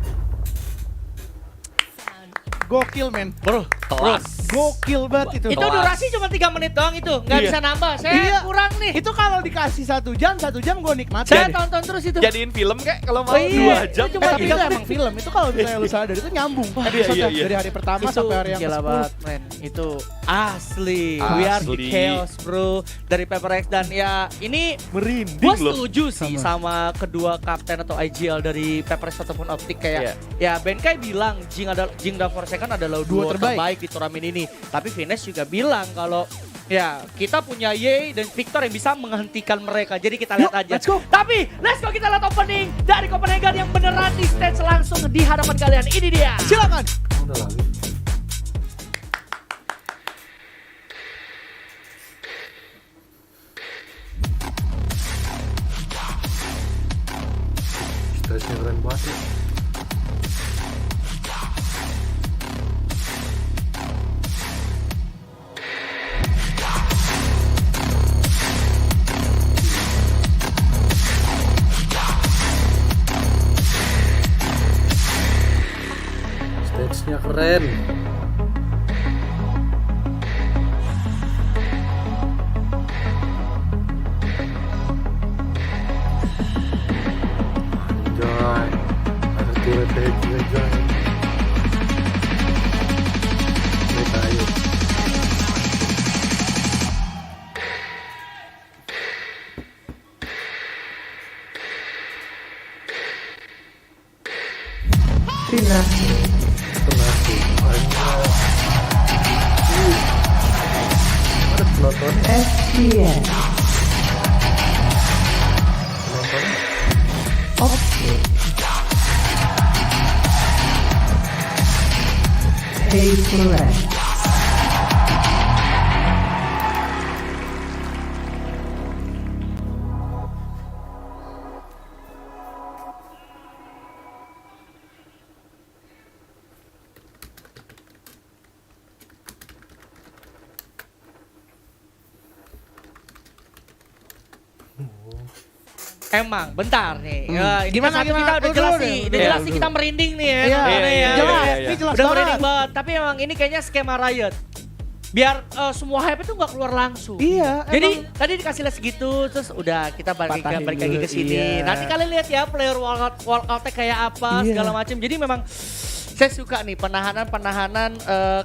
Gokil men. Bro, kelas. Gokil banget itu. Itu durasi cuma 3 menit doang itu, nggak bisa nambah. Saya kurang nih. Itu kalau dikasih 1 jam gue nikmatin. Saya tonton terus itu. Jadiin film kayak kalau mau iya, 2 jam. itu cuma Tapi itu emang film. Itu kalau misalnya lu sadar itu nyambung. Episode dari hari pertama Itu sampai hari yang gila ke-10. banget, men. Itu asli. We are the Asli. chaos, bro. Dari Paper X dan ya ini Merinding gue loh. setuju sih sama kedua kapten atau IGL dari Paper X ataupun Optic kayak ya Benkai bilang Jing dan Forsaken adalah dua terbaik di turnamen ini. Tapi Finesse juga bilang kalau ya kita punya Ye dan Victor yang bisa menghentikan mereka. Jadi kita lihat aja. Let's go. Tapi let's go kita lihat opening dari Copenhagen yang beneran di stage langsung di hadapan kalian. Ini dia. Silakan. Udah lagi. Stage-nya keren banget ya. Stage-nya keren. Anjay. Ada turret juga, anjay. Baik, ayo. Penasi. Anjay. Ada penonton. Penonton. Emang, bentar nih. Ini Gimana, satu gimana? kita udah Lu jelas dulu nih. deh. Udah jelas sih kita merinding nih ya. Iya, nontonnya ya. jelas. iya. Ini jelas Udah banget. merinding banget. Tapi emang ini kayaknya skema Riot. Biar semua hype itu nggak keluar langsung. Iya, Jadi emang. tadi dikasih lihat segitu, terus udah kita balik Patahin lagi dulu, ke sini. iya. Nanti kalian lihat ya player walkout-nya kayak apa Iya. segala macam. Jadi memang saya suka nih penahanan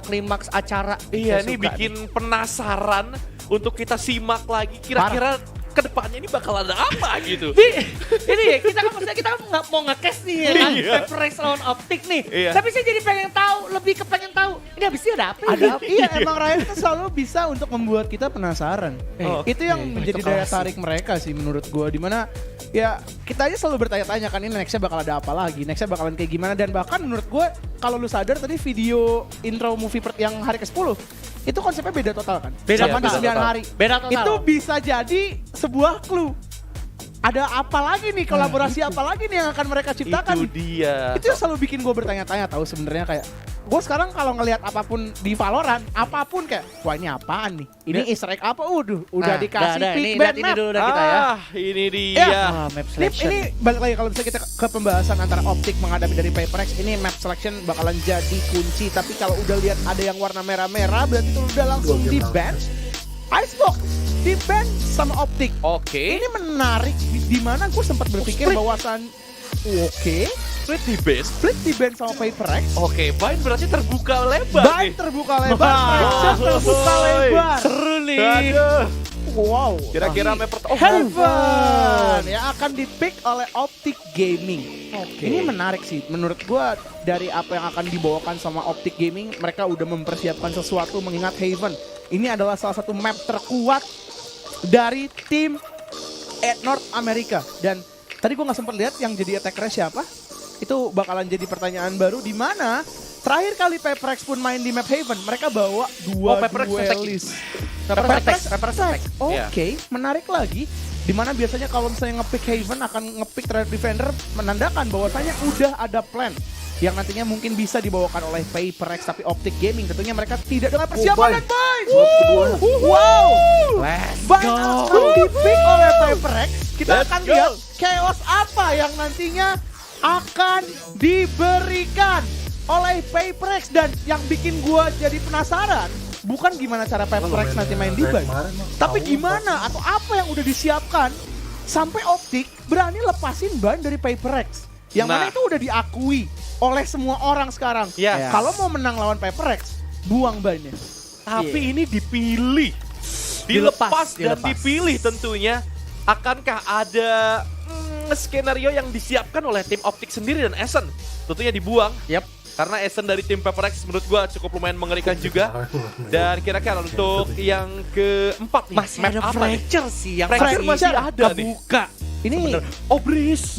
klimaks acara. Iya, Saya ini suka bikin penasaran untuk kita simak lagi. Kira-kira kedepannya ini bakal ada apa gitu. Ini ya, kita kan maksudnya kita kan nggak mau nge-cash nih ya kan, Iya. Paper X lawan Optic nih. Iya. Tapi saya jadi pengen tahu, lebih kepengen tahu, ini habisnya ada apa Ada ini? iya emang Riot itu selalu bisa untuk membuat kita penasaran. Itu yang menjadi daya tarik mereka sih menurut gua, dimana ya kita aja selalu bertanya-tanya kan ini nextnya bakal ada apa lagi, nextnya bakalan kayak gimana, dan bahkan menurut gua kalau lu sadar tadi video intro movie yang hari ke-10 itu konsepnya beda total kan? Beda Sama di total. 9 hari. Beda total. Itu bisa jadi sebuah clue. Ada apa lagi nih, kolaborasi apa lagi nih yang akan mereka ciptakan? Itu dia. Itu yang selalu bikin gue bertanya-tanya tahu sebenarnya, kayak gue sekarang kalau ngelihat apapun di Valorant, apapun kayak wah ini apaan nih? Ini Easter egg apa? Udah dikasih pick ini, band ini map. dulu udah kita ya. Ini dia. Ya. Map Ini, selection. ini balik lagi kalau misalnya kita ke pembahasan antara Optic menghadapi dari Paper X, ini map selection bakalan jadi kunci. Tapi kalau udah lihat ada yang warna merah-merah, berarti itu udah langsung di ban. Icebox di ban sama Optic. Oke. Ini menarik di mana gue sempat berpikir bahwasan Split di base. split di ban sama Paper X. Oke, Vine berarti terbuka lebar Ban nih. terbuka lebar, Wah. Fracture terbuka Boy. lebar. Seru nih. Aduh. Wow. Kira-kira map pertama. Oh, Heaven yang akan dipick oleh Optic Gaming. Oke. Ini menarik sih menurut gua, dari apa yang akan dibawakan sama Optic Gaming, mereka udah mempersiapkan sesuatu mengingat Heaven. Ini adalah salah satu map terkuat dari tim North America, dan tadi gua nggak sempat lihat yang jadi attackernya siapa. Itu bakalan jadi pertanyaan baru, di mana terakhir kali Paper X pun main di map Heaven, mereka bawa dua Paper X attack. duelis. Paper X attack. Oke, menarik lagi. Dimana biasanya kalau misalnya nge-pick Haven akan nge-pick Trade Defender, menandakan bahwasanya udah ada plan yang nantinya mungkin bisa dibawakan oleh Paper X, tapi Optic Gaming tentunya mereka tidak dengan persiapan dan baik. Wow, Let's baik go. akan di-pick oleh Paper X. Kita Let's akan go. lihat chaos apa yang nantinya akan diberikan oleh Paperex. Dan yang bikin gua jadi penasaran bukan gimana cara Paperex nanti main di ban, tapi gimana atau apa yang udah disiapkan sampai Optic berani lepasin ban dari Paperex. Yang mana itu udah diakui oleh semua orang sekarang. Yes. Kalau mau menang lawan Paperex, buang bannya. Tapi ini dipilih, dilepas dan dipilih tentunya. Akankah ada skenario yang disiapkan oleh tim Optic sendiri dan Essen? Tentunya dibuang. Karena Essen dari tim Paperex menurut gua cukup lumayan mengerikan juga. Dan kira-kira untuk yang keempat nih, Masih ada Fracture sih yang Fracture masih ada nih. Kebuka. Ini Ah,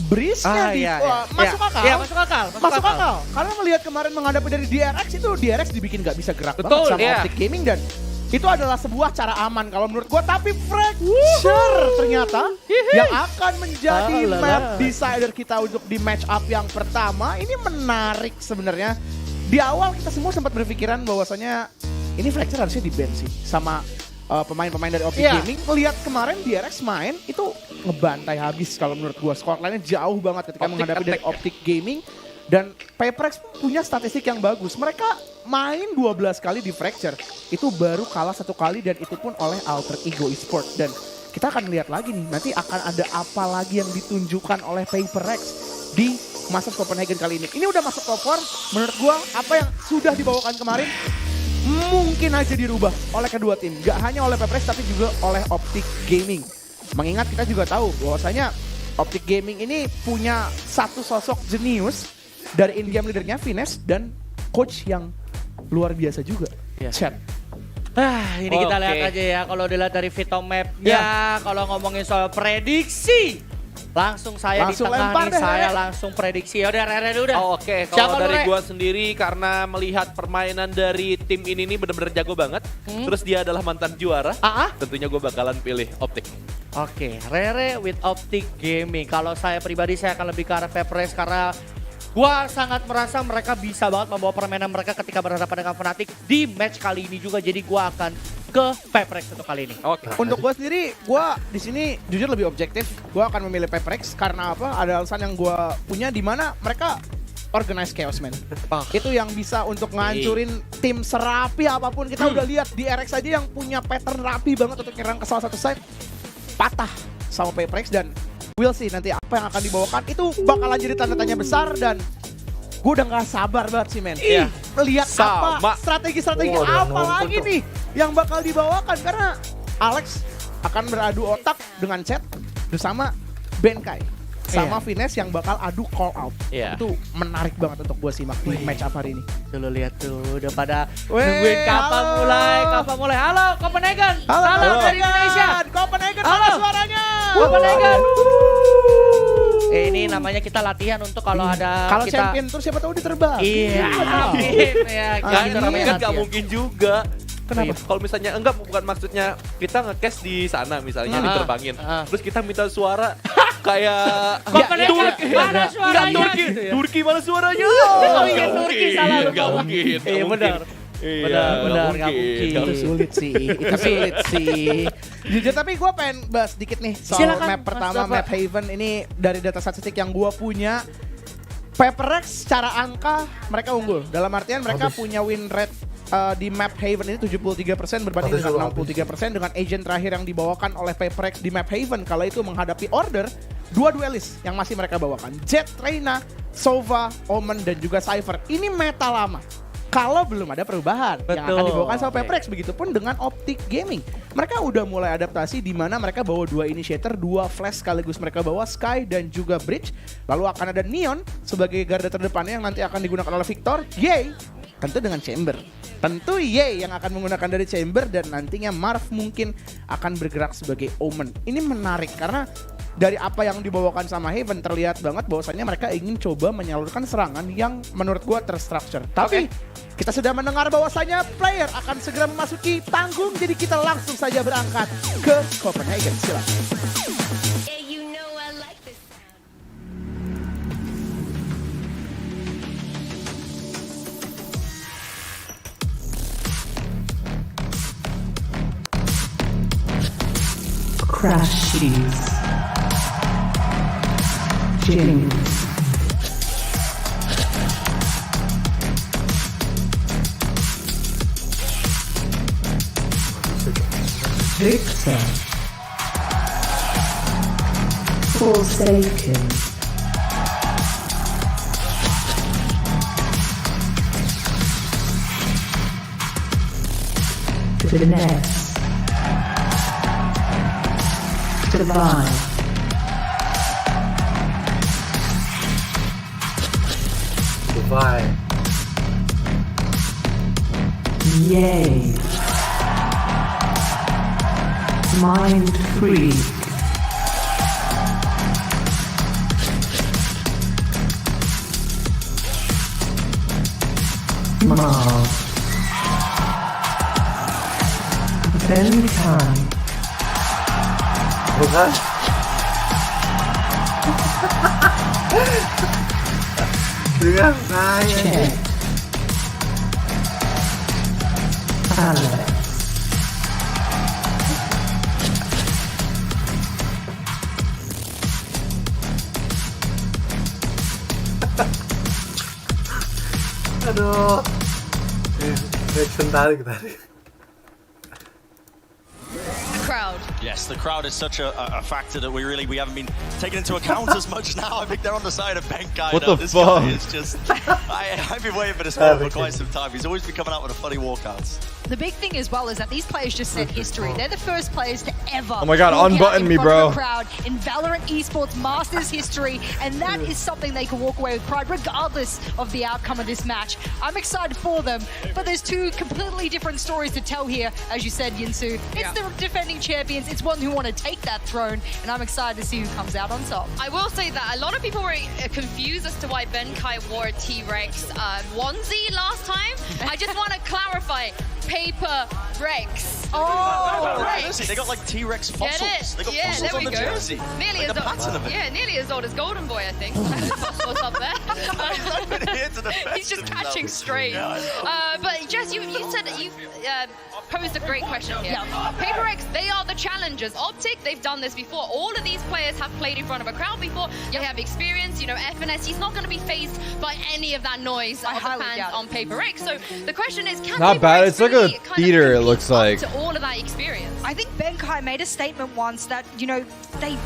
Breeze-nya iya. masuk akal. Iya, masuk akal. Masuk akal. Karena melihat kemarin menghadapi dari DRX itu, DRX dibikin nggak bisa gerak Betul, banget sama iya. Optic Gaming. Dan itu adalah sebuah cara aman kalau menurut gua. Tapi Fracture ternyata yang akan menjadi map decider kita untuk di match up yang pertama. Ini menarik sebenarnya. Di awal kita semua sempat berpikiran bahwasanya ini Fracture harusnya di-ban sih sama pemain-pemain dari Optic Gaming. Melihat kemarin DRX main itu ngebantai habis kalau menurut gua. Scoreline-nya jauh banget ketika menghadapi dari Optic Gaming. Dan Paperex punya statistik yang bagus. Mereka main 12 kali di Fracture. Itu baru kalah 1 kali dan itu pun oleh Alter Ego Esports. Dan kita akan lihat lagi nih, nanti akan ada apa lagi yang ditunjukkan oleh Paperex di Masters Copenhagen kali ini. Ini udah masuk top 4, menurut gua apa yang sudah dibawakan kemarin mungkin aja dirubah oleh kedua tim. Gak hanya oleh Paperex tapi juga oleh Optic Gaming. Mengingat kita juga tahu bahwasanya Optic Gaming ini punya satu sosok jenius dari in-game leadernya Vines dan coach yang luar biasa juga. Chat. Ini kita lihat aja ya kalau dilihat dari Vito map-nya. Kalau ngomongin soal prediksi, langsung saya Langsung di tengah lempar nih, deh, saya Rere. langsung prediksi. Yaudah Rere udah. Oke, Siapa kalau dari dulu, gua sendiri karena melihat permainan dari tim ini nih benar-benar jago banget. Terus dia adalah mantan juara. Tentunya gua bakalan pilih Optic. Oke, Rere with Optic Gaming. Kalau saya pribadi saya akan lebih ke arah Paperex karena gua sangat merasa mereka bisa banget membawa permainan mereka ketika berhadapan dengan Fnatic di match kali ini juga. Jadi gua akan ke Paperex untuk kali ini. Oke. Untuk gue sendiri, gue di sini jujur lebih objektif. Gue akan memilih Paperex karena apa? Ada alasan yang gue punya di mana mereka organize chaos, man. Itu yang bisa untuk ngancurin tim serapi apapun. Kita udah lihat di RX aja yang punya pattern rapi banget untuk nyerang ke salah satu side, patah sama Paperex. Dan we'll see nanti apa yang akan dibawakan. Itu bakalan jadi tanda tanya besar dan gue udah gak sabar banget sih, men. Lihat apa strategi-strategi apa lagi nih yang bakal dibawakan. Karena Alex akan beradu otak dengan Chat bersama Benkai sama Vines yang bakal adu call out. Itu menarik banget untuk gue simak di match up hari ini. Tuh lo lihat tuh udah pada nungguin kapan mulai. Halo Copenhagen. Salam dari Indonesia. Copenhagen, mana suaranya? Copenhagen. Ini namanya kita latihan untuk kalau ada Kalau kita champion tuh siapa tahu diterbang. Iya. Ya, Kan gak mungkin juga. Kenapa? Kalau misalnya bukan maksudnya kita nge-cast di sana misalnya diterbangin. Terus kita minta suara kayak Turki. Mana suaranya? Turki mana suaranya? Oh iya Turki salah lu. Gak mungkin. Iya benar. Benar, nggak mungkin. Itu sulit sih. Jujur tapi gue pengen bahas sedikit nih soal map pertama, map Haven. Ini dari data statistik yang gue punya. Paperex secara angka mereka unggul. Dalam artian mereka punya win rate di map Haven ini 73% berbanding dengan 63% dengan agent terakhir yang dibawakan oleh Paperex di map Haven. Kala itu menghadapi Order, 2 duelis yang masih mereka bawakan. Jet, Reyna, Sova, Omen, dan juga Cypher. Ini meta lama. Kalau belum ada perubahan yang akan dibawakan sama Paperex, begitupun dengan Optic Gaming. Mereka udah mulai adaptasi di mana mereka bawa 2 initiator, 2 flash sekaligus mereka bawa Sky dan juga Bridge. Lalu akan ada Neon sebagai garda terdepannya yang nanti akan digunakan oleh Victor. Yay, tentu dengan Chamber. Tentu Yay yang akan menggunakan dari Chamber dan nantinya Marv mungkin akan bergerak sebagai Omen. Ini menarik karena dari apa yang dibawakan sama Haven terlihat banget bahwasannya mereka ingin coba menyalurkan serangan yang menurut gua terstruktur. Tapi kita sudah mendengar bahwasannya player akan segera memasuki panggung, jadi kita langsung saja berangkat ke Copenhagen. Silakan. Crash Shoes. James. Victor. Forsaken. Finesse. Divine. Divine. Yay. Mind free. Marv. Benkai. Bukan? Dengan saya. Chet. Alex. Aduh. Reaction tarik tadi. Crowd. Yes, the crowd is such a factor that we haven't been taking into account as much now. I think they're on the side of Benkai. What the this fuck? guy is just... I've been waiting for this moment for quite some time. He's always been coming out with a funny walkouts. The big thing as well is that these players just set history. They're the first players to ever Oh my god, walk out unbutton in me, front of bro. a crowd in Valorant Esports Masters history, and that is something they can walk away with pride regardless of the outcome of this match. I'm excited for them, but there's two completely different stories to tell here. As you said, Yinsu, it's the defending champions, it's one who want to take that throne, and I'm excited to see who comes out on top. I will say that a lot of people were confused as to why Benkai wore a T-Rex onesie last time. I just want to clarify, Paper Rex. Oh, Rex. They got like T-Rex fossils. They got fossils on the jersey. Nearly like as the pattern of old. it. Yeah, nearly as old as Golden Boy, I think. What's up there? He's just catching strays. But Jess, you said that you posed a great question here. Paper Rex, they are the challengers. Optic, they've done this before. All of these players have played in front of a crowd before. They have experience. You know, FNS, he's not going to be phased by any of that noise of the fans on Paper Rex. So the question is, can Not Paper bad. Rex It's like a really kind of theater, it compete looks up like. to all of that experience? I think Benkai made a statement once that, you know, they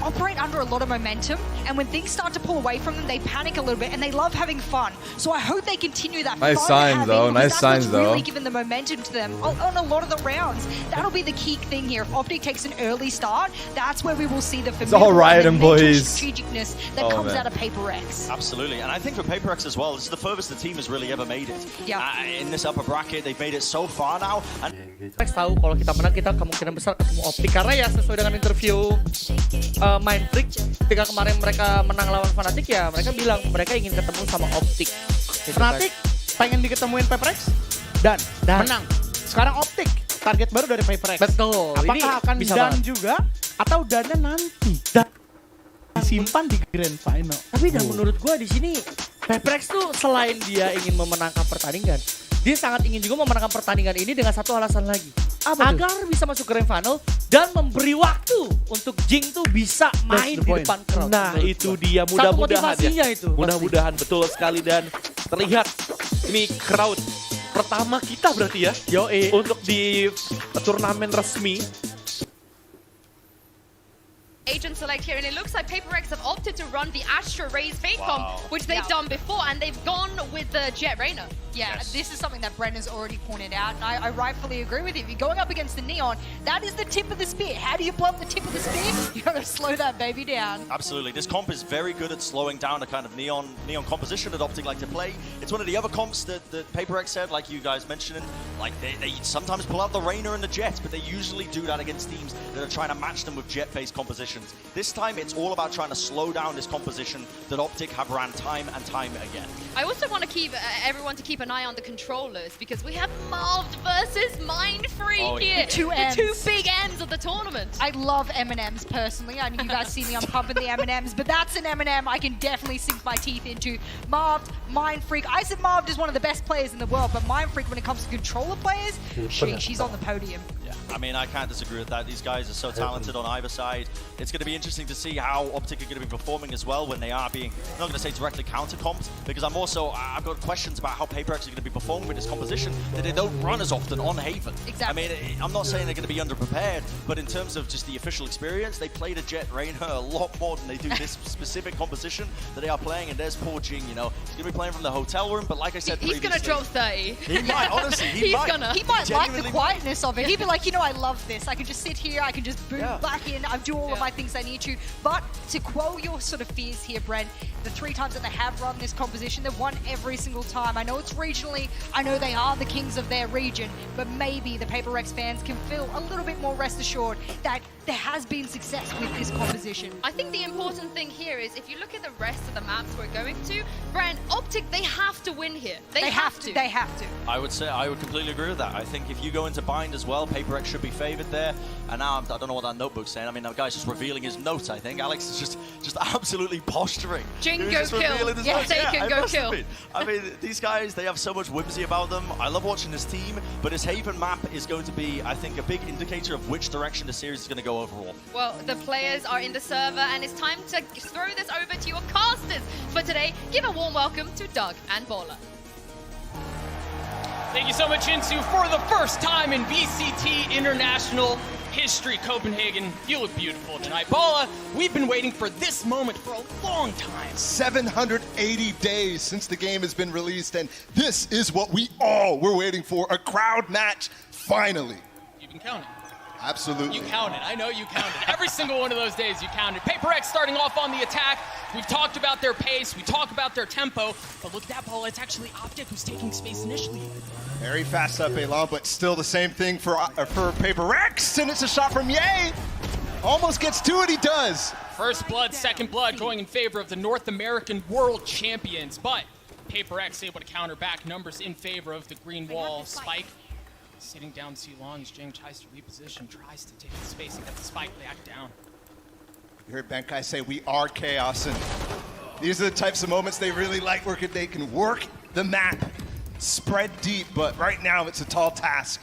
operate under a lot of momentum, and when things start to pull away from them, they panic a little bit, and they love having fun. So I hope they continue that Nice fun signs, having, though. because Nice that's signs, what's really though. given the momentum to them on a lot of the rounds. That'll be the key thing here. If Optic takes an early start, that's where we will see the all formidable right, and mental boys. strategicness that Oh, comes man. out of Paper X. Absolutely, and I think for Paper X as well, this is the furthest the team has really ever made it. Yeah. In this upper bracket, they've made it so far now. And Rex tahu kalau kita menang kita kemungkinan besar ketemu Optic karena ya sesuai dengan interview Mind Freak ketika kemarin mereka menang lawan Fnatic ya mereka bilang mereka ingin ketemu sama Optic. Gitu kan. Fnatic pengen diketemuin Paper X dan menang. Sekarang Optic target baru dari Paper X. Betul. Apakah Ini akan bisa dan banget. juga atau dannya nanti disimpan di Grand Final? Tapi dan menurut gua di sini Paper X tuh selain dia ingin memenangkan pertandingan, dia sangat ingin juga memenangkan pertandingan ini dengan satu alasan lagi. Agar bisa masuk ke Grand Final dan memberi waktu untuk Jing tuh bisa main di depan crowd. Nah menurut itu gua. dia, mudah-mudahan motivasinya ya. itu, Mudah-mudahan betul sekali dan terlihat ini crowd pertama kita berarti ya. Untuk di turnamen resmi. Agent select here, and it looks like Paper Rex have opted to run the Astra Raze Fatecom, which they've done before, and they've gone with the Jet Rainer. Yeah, this is something that Brendan's already pointed out, and I rightfully agree with him. If you're going up against the Neon, that is the tip of the spear. How do you blow up the tip of the spear? You gotta slow that baby down. absolutely, this comp is very good at slowing down the kind of neon composition that Optic like to play. It's one of the other comps that Paper X said, like you guys mentioned, like they sometimes pull out the Rainer and the Jets, but they usually do that against teams that are trying to match them with jet-based compositions. This time, it's all about trying to slow down this composition that Optic have ran time and time again. I also want to keep everyone to keep an eye on the controllers because we have Marved versus Mind Freak here. The two big ends of the tournament. I love M&Ms personally. I know you guys see me, I'm pumping the M&Ms, but that's an M&M I can definitely sink my teeth into. Marved, Mind Freak. I said Marved is one of the best players in the world, but Mind Freak, when it comes to controller players, she's on the podium. Yeah, I mean, I can't disagree with that. These guys are so talented on either side. It's going to be interesting to see how Optic are going to be performing as well when they are being, I'm not going to say directly counter-comped, because I've got questions about how Paper X are going to be performing with this composition that they don't run as often on Haven. Exactly. I mean, I'm not saying they're going to be underprepared, but in terms of just the official experience, they played a Jet Rainer a lot more than they do this specific composition that they are playing, and there's poor Jing, you know, he's going to be playing from the hotel room, but like I said He's going to drop 30. He might, honestly, he might like the quietness of it. He'd be like, you know, I love this. I can just sit here, I can just boom back in, I do all of my things I need to. But to quell your sort of fears here, Brent, the 3 times that they have run this composition, they've won every single time. I know it's regionally, I know they are the kings of their region, but maybe the Paper Rex fans can feel a little bit more rest assured that there has been success with this composition. I think the important thing here is if you look at the rest of the maps we're going to, Brent, Optic, they have to win here. They have to. They have to. I would completely agree with that. I think if you go into bind as well, Paper X should be favored there. And now I don't know what that notebook's saying. I mean, that guy's just revealing his notes, I think. Alex is just absolutely posturing. Jing, go kill. Yeah, Taken, go kill. I mean, these guys, they have so much whimsy about them. I love watching this team, but this Haven map is going to be, I think, a big indicator of which direction the series is going to go overall. Well, the players are in the server, and it's time to throw this over to your casters for today. Give a warm welcome to Doug and Bola. Thank you so much, Insu. For the first time in VCT International history, Copenhagen, you look beautiful tonight. Bola, we've been waiting for this moment for a long time. 780 days since the game has been released, and this is what we all were waiting for, a crowd match, finally. You've been counting. Absolutely. You counted. I know you counted. Every single one of those days you counted. Paper X starting off on the attack. We've talked about their pace. We talked about their tempo. But look at that, Bola. It's actually Optic who's taking space initially. Very fast up Elan, but still the same thing for Paper X, and it's a shot from Yay. Almost gets to it, he does. First blood, second blood going in favor of the North American World Champions. But Paper X able to counter back, numbers in favor of the green wall. Spike sitting down C long as Jing tries to reposition, tries to take the space and get the spike back down. You heard Benkai say, we are chaos, and these are the types of moments they really like where they can work the map, spread deep, but right now it's a tall task.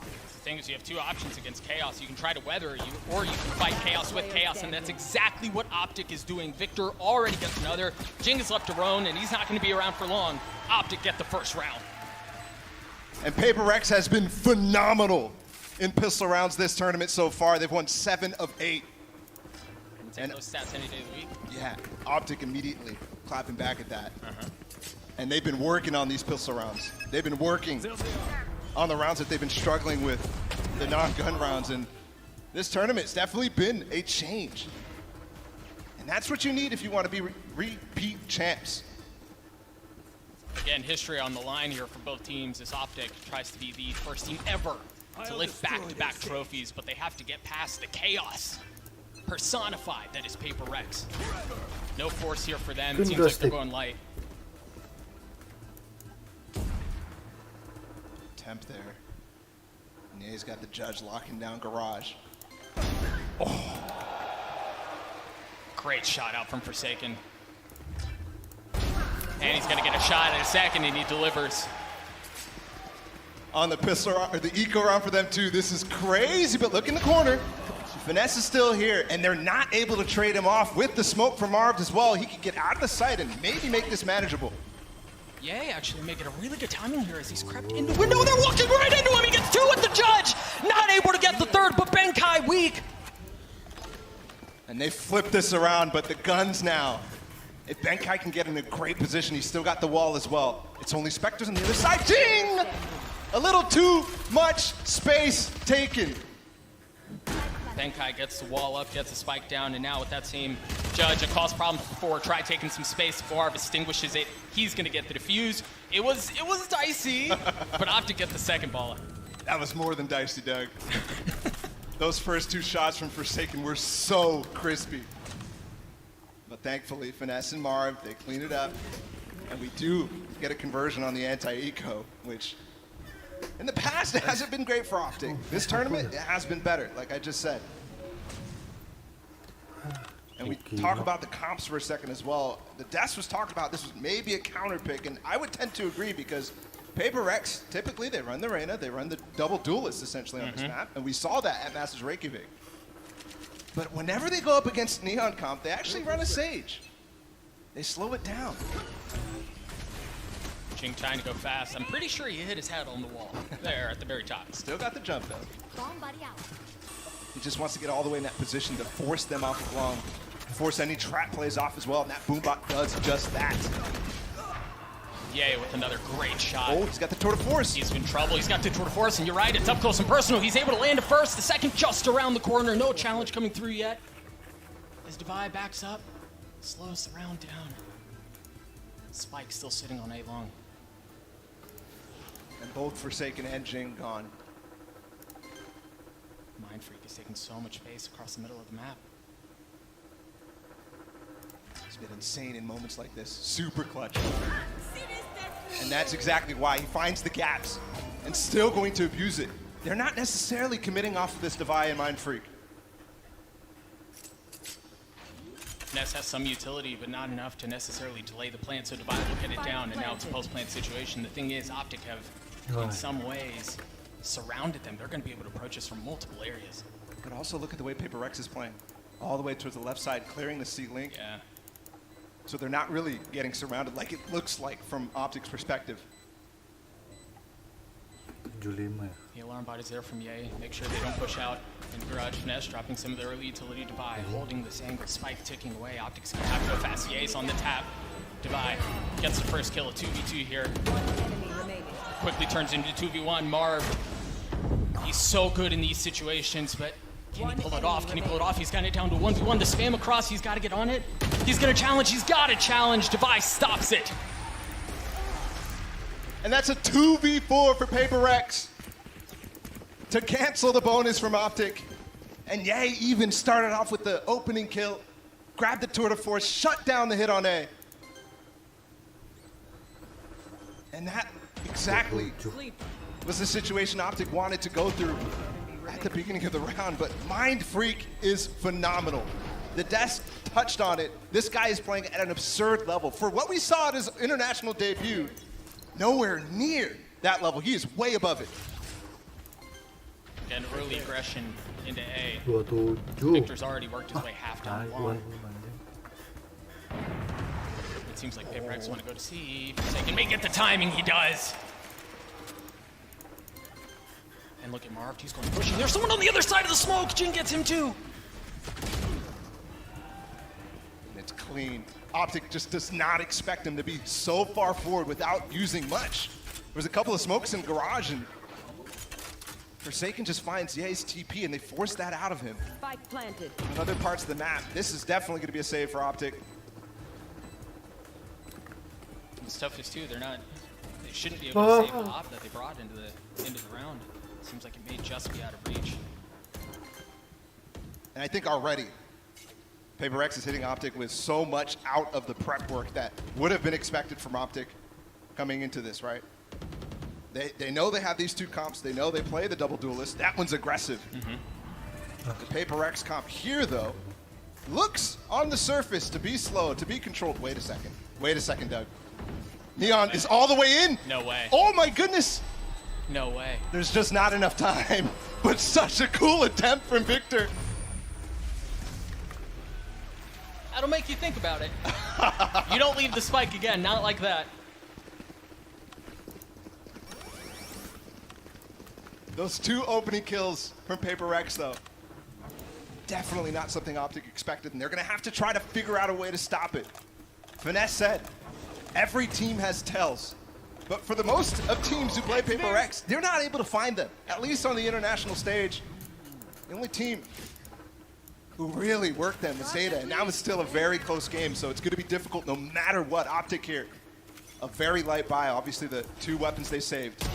The thing is, you have 2 options against Chaos. You can try to weather you, or you can fight Chaos with Chaos, and that's exactly what Optic is doing. Victor already gets another. Jing is left to roam, and he's not going to be around for long. Optic get the first round. And Paper X has been phenomenal in pistol rounds this tournament so far. They've won 7 of 8. And those stats any day of the week. Yeah, Optic immediately clapping back at that. And they've been working on these pistol rounds. They've been working on the rounds that they've been struggling with, the non-gun rounds. And this tournament's definitely been a change. And that's what you need if you want to be repeat champs. Again, history on the line here for both teams as Optic tries to be the first team ever to lift back-to-back trophies, but they have to get past the chaos personified that is Paper Rex. No force here for them. It seems like they're going light. Temp there. Nea's got the judge locking down Garage. Great shot out from Forsaken. And he's gonna get a shot in a second and he delivers. On the pistol round, or the eco round for them too. This is crazy, but look in the corner. Finesse is still here, and they're not able to trade him off with the smoke from Marv as well. He could get out of the sight and maybe make this manageable. Yay, actually making a really good timing here as he's crept in the window. They're walking right into him. He gets 2 with the judge. Not able to get the third, but Benkai weak. And they flip this around, but the guns now. If Benkai can get in a great position, he's still got the wall as well. It's only Spectres on the other side. Jing! A little too much space taken. Benkai gets the wall up, gets the spike down, and now with that same judge, it caused problems before. Try taking some space. Varv extinguishes it. He's going to get the defuse. It was dicey, but Optic get the second ball. That was more than dicey, Doug. Those first 2 shots from Forsaken were so crispy. But thankfully, Finesse and Marv, they clean it up. And we do get a conversion on the anti-eco, which in the past, it hasn't been great for Optic. This tournament, it has been better, like I just said. And we talk about the comps for a second as well. The Deaths was talking about this was maybe a counter pick, and I would tend to agree because Paper Rex, typically they run the Reyna, they run the double duelist essentially on this map, and we saw that at Masters Reykjavik. But whenever they go up against Neon Comp, they actually run a Sage. They slow it down. Jing trying to go fast. I'm pretty sure he hit his head on the wall there at the very top. Still got the jump though. He just wants to get all the way in that position to force them off of long, force any trap plays off as well, and that Boombot does just that. Yay with another great shot. Oh, he's got the tour de force. He's in trouble. He's got the tour de force, and you're right, it's up close and personal. He's able to land it first. The second just around the corner. No challenge coming through yet. As Divide backs up, slows the round down. Spike still sitting on A long. And both Forsaken and Jing gone. Mind Freak is taking so much space across the middle of the map. He's been insane in moments like this. Super clutch. And that's exactly why he finds the gaps and still going to abuse it. They're not necessarily committing off of this Divide and Mind Freak. Ness has some utility, but not enough to necessarily delay the plant, so Divide will get it down, and now it's a post-plant situation. The thing is, Optic have, in some ways, surrounded them. They're going to be able to approach us from multiple areas. But also look at the way Paper Rex is playing. All the way towards the left side, clearing the C-Link. Yeah. So they're not really getting surrounded like it looks like from Optic's perspective. 75 ya. The alarm bot is there from Yay. Make sure they don't push out. And Garage Finesse dropping some of the early utility. Divide holding this angle. Spike ticking away. Optics gonna have to go fast. Yay's on the tap. Divide gets the first kill. A 2v2 here. Quickly turns into 2v1. Marv, he's so good in these situations, but can he pull it off? Can he pull it off? He's got it down to 1v1. The spam across, he's got to get on it. He's going to challenge. He's got to challenge. Divide stops it. And that's a 2v4 for Paper Rex to cancel the bonus from Optic. And Yay even started off with the opening kill, grabbed the tour de force, shut down the hit on A. And that exactly was the situation Optic wanted to go through at the beginning of the round, but Mind Freak is phenomenal. The desk touched on it. This guy is playing at an absurd level. For what we saw at his international debut, nowhere near that level. He is way above it. And early aggression into A. 27. Victor's already worked his way half down long. It seems like Paper Rex want to go to C. Forsaken may get the timing, he does. And look at Marv, he's going pushing. There's someone on the other side of the smoke. Jin gets him too. And it's clean. Optic just does not expect him to be so far forward without using much. There's a couple of smokes in garage, and Forsaken just finds Ye's TP, and they force that out of him. Spike planted. On other parts of the map, this is definitely going to be a save for Optic. The toughest too. They shouldn't be able to save the op that they brought into the round. Seems like it may just be out of reach. And I think already, Paper Rex is hitting Optic with so much out of the prep work that would have been expected from Optic coming into this, right? They know they have these two comps. They know they play the double duelist. That one's aggressive. The Paper Rex comp here, though, looks on the surface to be slow, to be controlled. Wait a second. Wait a second, Doug. Neon is all the way in. No way. Oh my goodness. No way. There's just not enough time. But such a cool attempt from Victor. That'll make you think about it. You don't leave the spike again, not like that. Those two opening kills from Paper Rex, though, definitely not something Optic expected, and they're going to have to try to figure out a way to stop it. Finesse said, every team has tells, but for the most of teams who play Paper Rex, they're not able to find them, at least on the international stage. The only team who really worked them was Zeta, and now it's still a very close game, so it's going to be difficult no matter what. Optic here, a very light buy, obviously the two weapons they saved.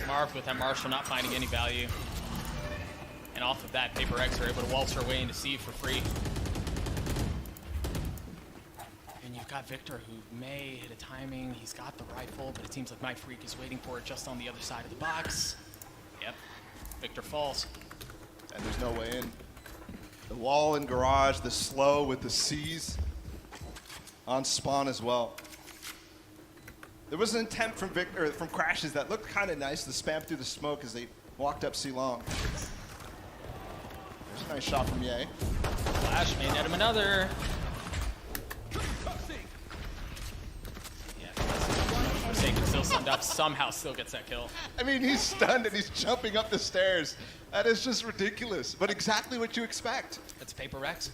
Marv with that Marshall not finding any value. And off of that, Paper Rex are able to waltz her way into C for free. And you've got Victor, who may hit a timing. He's got the rifle, but it seems like My Freak is waiting for it just on the other side of the box. Yep, Victor falls. And there's no way in. The wall in garage, the slow with the C's on spawn as well. There was an attempt from from Crashes that looked kind of nice. The spam through the smoke as they walked up C-Long. There's a nice shot from Ye. Flash may net him another. Forsaken still stunned up, somehow still gets that kill. I mean, he's stunned and he's jumping up the stairs. That is just ridiculous, but exactly what you expect. That's Paper Rex.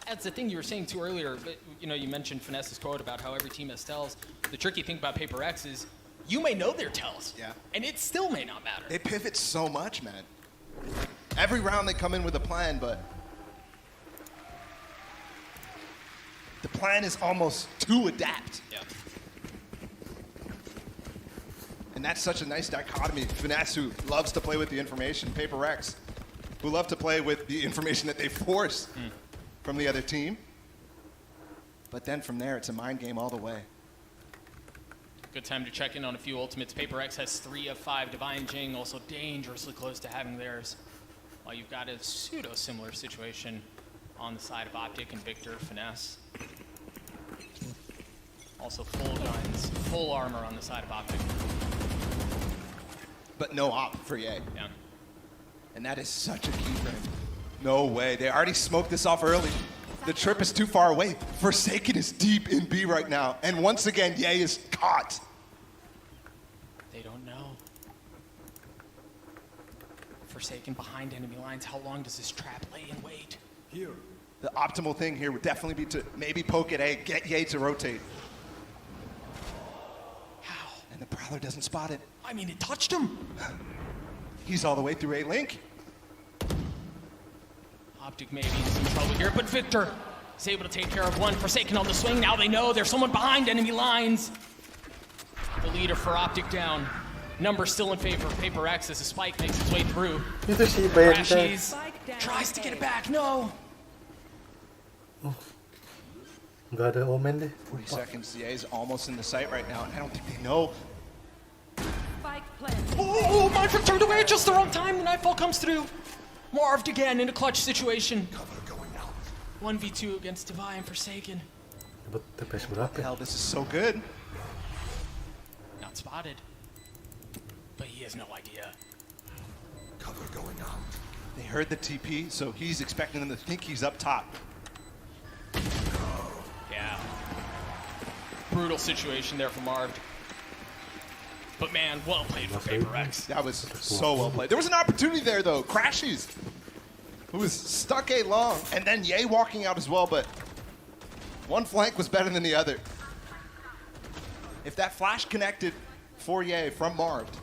That's the thing you were saying too earlier, but you know, you mentioned Finesse's quote about how every team has tells. The tricky thing about Paper Rex is you may know their tells, and it still may not matter. They pivot so much, man. Every round they come in with a plan, but the plan is almost to adapt. Yeah. And that's such a nice dichotomy. Finesse, who loves to play with the information, Paper Rex, who love to play with the information that they force from the other team. But then from there, it's a mind game all the way. Good time to check in on a few ultimates. Paper Rex has 3 of 5. Divine Jing also dangerously close to having theirs. While you've got a pseudo-similar situation on the side of Optic and Victor Finesse. Also full guns, full armor on the side of Optic. But no op for Ye. Yeah. And that is such a key frame. No way. They already smoked this off early. The trip is too far away. Forsaken is deep in B right now. And once again, Ye is caught. They don't know. Forsaken behind enemy lines. How long does this trap lay in wait? Here. The optimal thing here would definitely be to maybe poke at A, get Ye to rotate. How? And the Prowler doesn't spot it. I mean, it touched him. He's all the way through A-Link. Optic maybe in some trouble here, but Victor is able to take care of one. Forsaken on the swing. Now they know there's someone behind enemy lines. The leader for Optic down. Number still in favor of Paper Rex as the spike makes its way through. Itu si Benta. Crashes tries to get it back. No. Nggak ada omen deh. 40 seconds. Ye is almost in the sight right now, and I don't think they know. Oh, Mindfreak turned away at just the wrong time. The Nightfall comes through. Marved again in a clutch situation. 1v2 against Divine Forsaken. Dapat TPS berapa? Hell, this is so good. Not spotted. But he has no idea. Cover going out. They heard the TP, so he's expecting them to think he's up top. Yeah. Brutal situation there for Marved. But man, well played for Paper Rex. That was so well played. There was an opportunity there though. Crashes, who was stuck A long, and then Ye walking out as well, but one flank was better than the other. If that flash connected for Ye from Marved,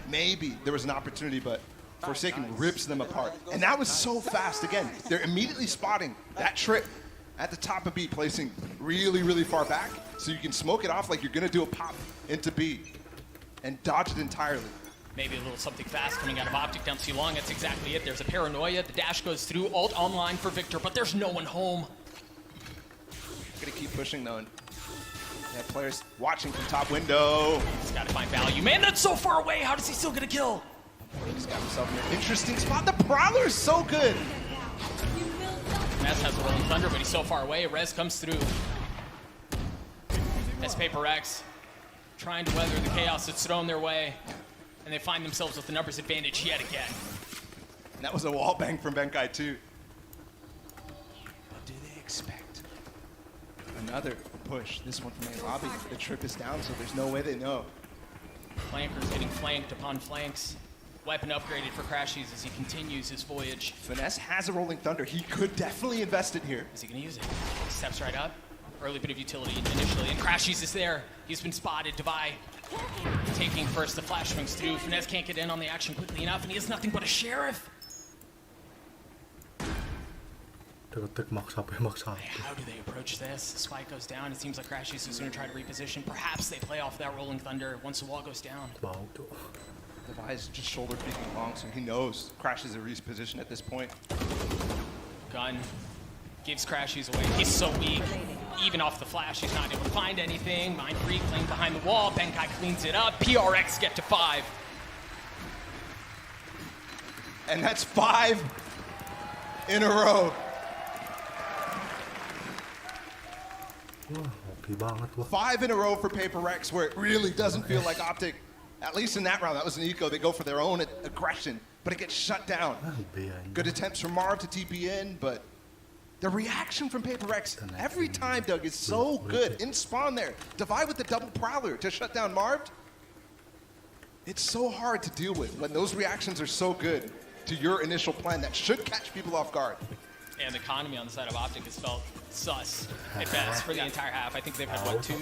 maybe there was an opportunity, but Forsaken rips them apart. And that was so fast. Again, they're immediately spotting that trip at the top of B, placing really, really far back, so you can smoke it off like you're gonna do a pop into B and dodge it entirely. Maybe a little something fast coming out of Optic down C-Long. That's exactly it. There's a paranoia. The dash goes through. Ult online for Victor, but there's no one home. Gonna keep pushing though. And they have players watching from top window. He's got to find value. Man, that's so far away. How does he still get a kill? He's got himself in an interesting spot. The Prowler is so good. Ness has the Rolling Thunder, but he's so far away. Rez comes through. That's Paper Rex trying to weather the chaos that's thrown their way. And they find themselves with the numbers advantage yet again. And that was a wall bang from Benkai too. What do they expect? Another push. This one from main lobby. The trip is down, so there's no way they know. Flankers getting flanked upon flanks. Weapon upgraded for Crashies as he continues his voyage. Finesse has a Rolling Thunder. He could definitely invest it here. Is he going to use it? Steps right up. Early bit of utility initially, and Crashies is there. He's been spotted. Devi taking first the flash swings through. Finesse can't get in on the action quickly enough, and he has nothing but a Sheriff. How do they approach this? The spike goes down. It seems like Crashies is going to try to reposition. Perhaps they play off that Rolling Thunder once the wall goes down. Devi is just shoulder peeking long, so he knows Crashies are repositioned at this point. Gun gives Crashies away. He's so weak. Even off the flash, he's not able to find anything. Mindfreak playing behind the wall. Benkai cleans it up. PRX get to 5. And that's 5 in a row. Sepi banget gua. 5 in a row for Paper Rex, where it really doesn't feel like Optic. At least in that round, that was an eco. They go for their own aggression, but it gets shut down. Good attempts from Marv to TP in, but the reaction from Paper Rex every time, Doug, is so good. In spawn there, Divide with the double Prowler to shut down Marv. It's so hard to deal with when those reactions are so good to your initial plan that should catch people off guard. And the economy on the side of Optic has felt sus at best for the entire half. I think they've had, what, 2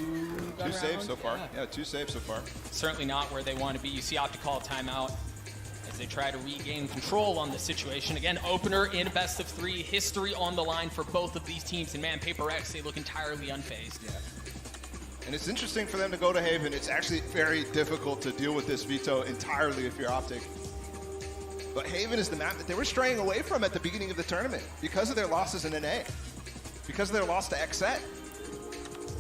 gun Two saves rounds? so far. Yeah. Yeah, 2 saves so far. Certainly not where they want to be. You see Optic call a timeout as they try to regain control on the situation. Again, opener in best of 3, history on the line for both of these teams. And man, Paper Rex, they look entirely unfazed. Yeah. And it's interesting for them to go to Haven. It's actually very difficult to deal with this veto entirely if you're Optic. But Haven is the map that they were straying away from at the beginning of the tournament because of their losses in NA, because of their loss to XSET.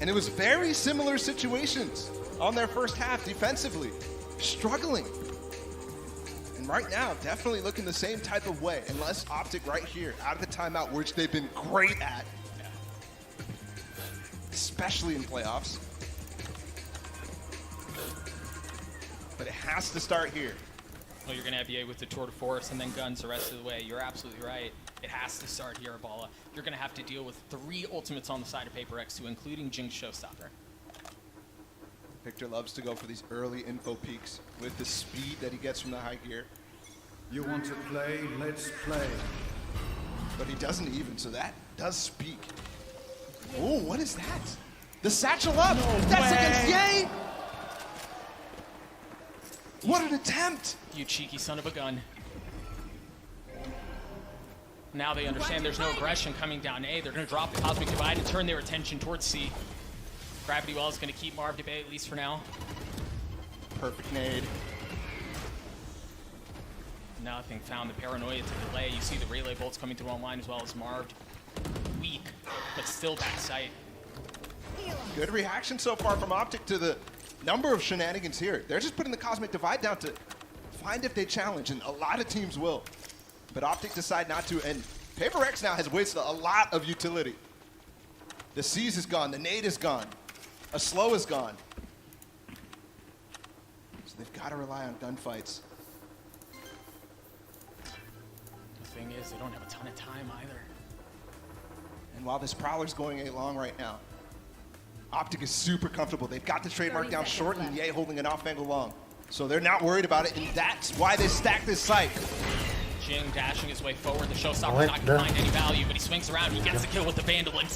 And it was very similar situations on their first half defensively, struggling. And right now, definitely looking the same type of way, unless Optic right here, out of the timeout, which they've been great at, especially in playoffs. But it has to start here. Well, you're going to have EA with the tour de force and then guns the rest of the way. You're absolutely right. It has to start here, Abala. You're going to have to deal with 3 ultimates on the side of Paper X2, including Jinx Showstopper. Victor loves to go for these early info peaks with the speed that he gets from the high gear. You want to play? Let's play. But he doesn't even, so that does speak. Oh, what is that? The satchel up! That's against Yay! What an attempt! You cheeky son of a gun. Now they understand there's no aggression coming down A. They're going to drop the Cosmic Divide and turn their attention towards C. Gravity Well is going to keep Marv to bay, at least for now. Perfect nade. Nothing found the paranoia to delay. You see the relay bolts coming through online as well as Marv. Weak, but still back sight. Good reaction so far from Optic to the number of shenanigans here. They're just putting the Cosmic Divide down to find if they challenge, and a lot of teams will. But Optic decide not to, and Paper X now has wasted a lot of utility. The Seize is gone, the nade is gone, a slow is gone. So they've got to rely on gunfights. The thing is, they don't have a ton of time either. And while this Prowler's going A long right now, Optic is super comfortable. They've got the trademark down short and Ye holding an off angle long. So they're not worried about it, and that's why they stack this site. Jing dashing his way forward. The Showstopper's not going to find any value, but he swings around. He gets the kill with the Vandal. And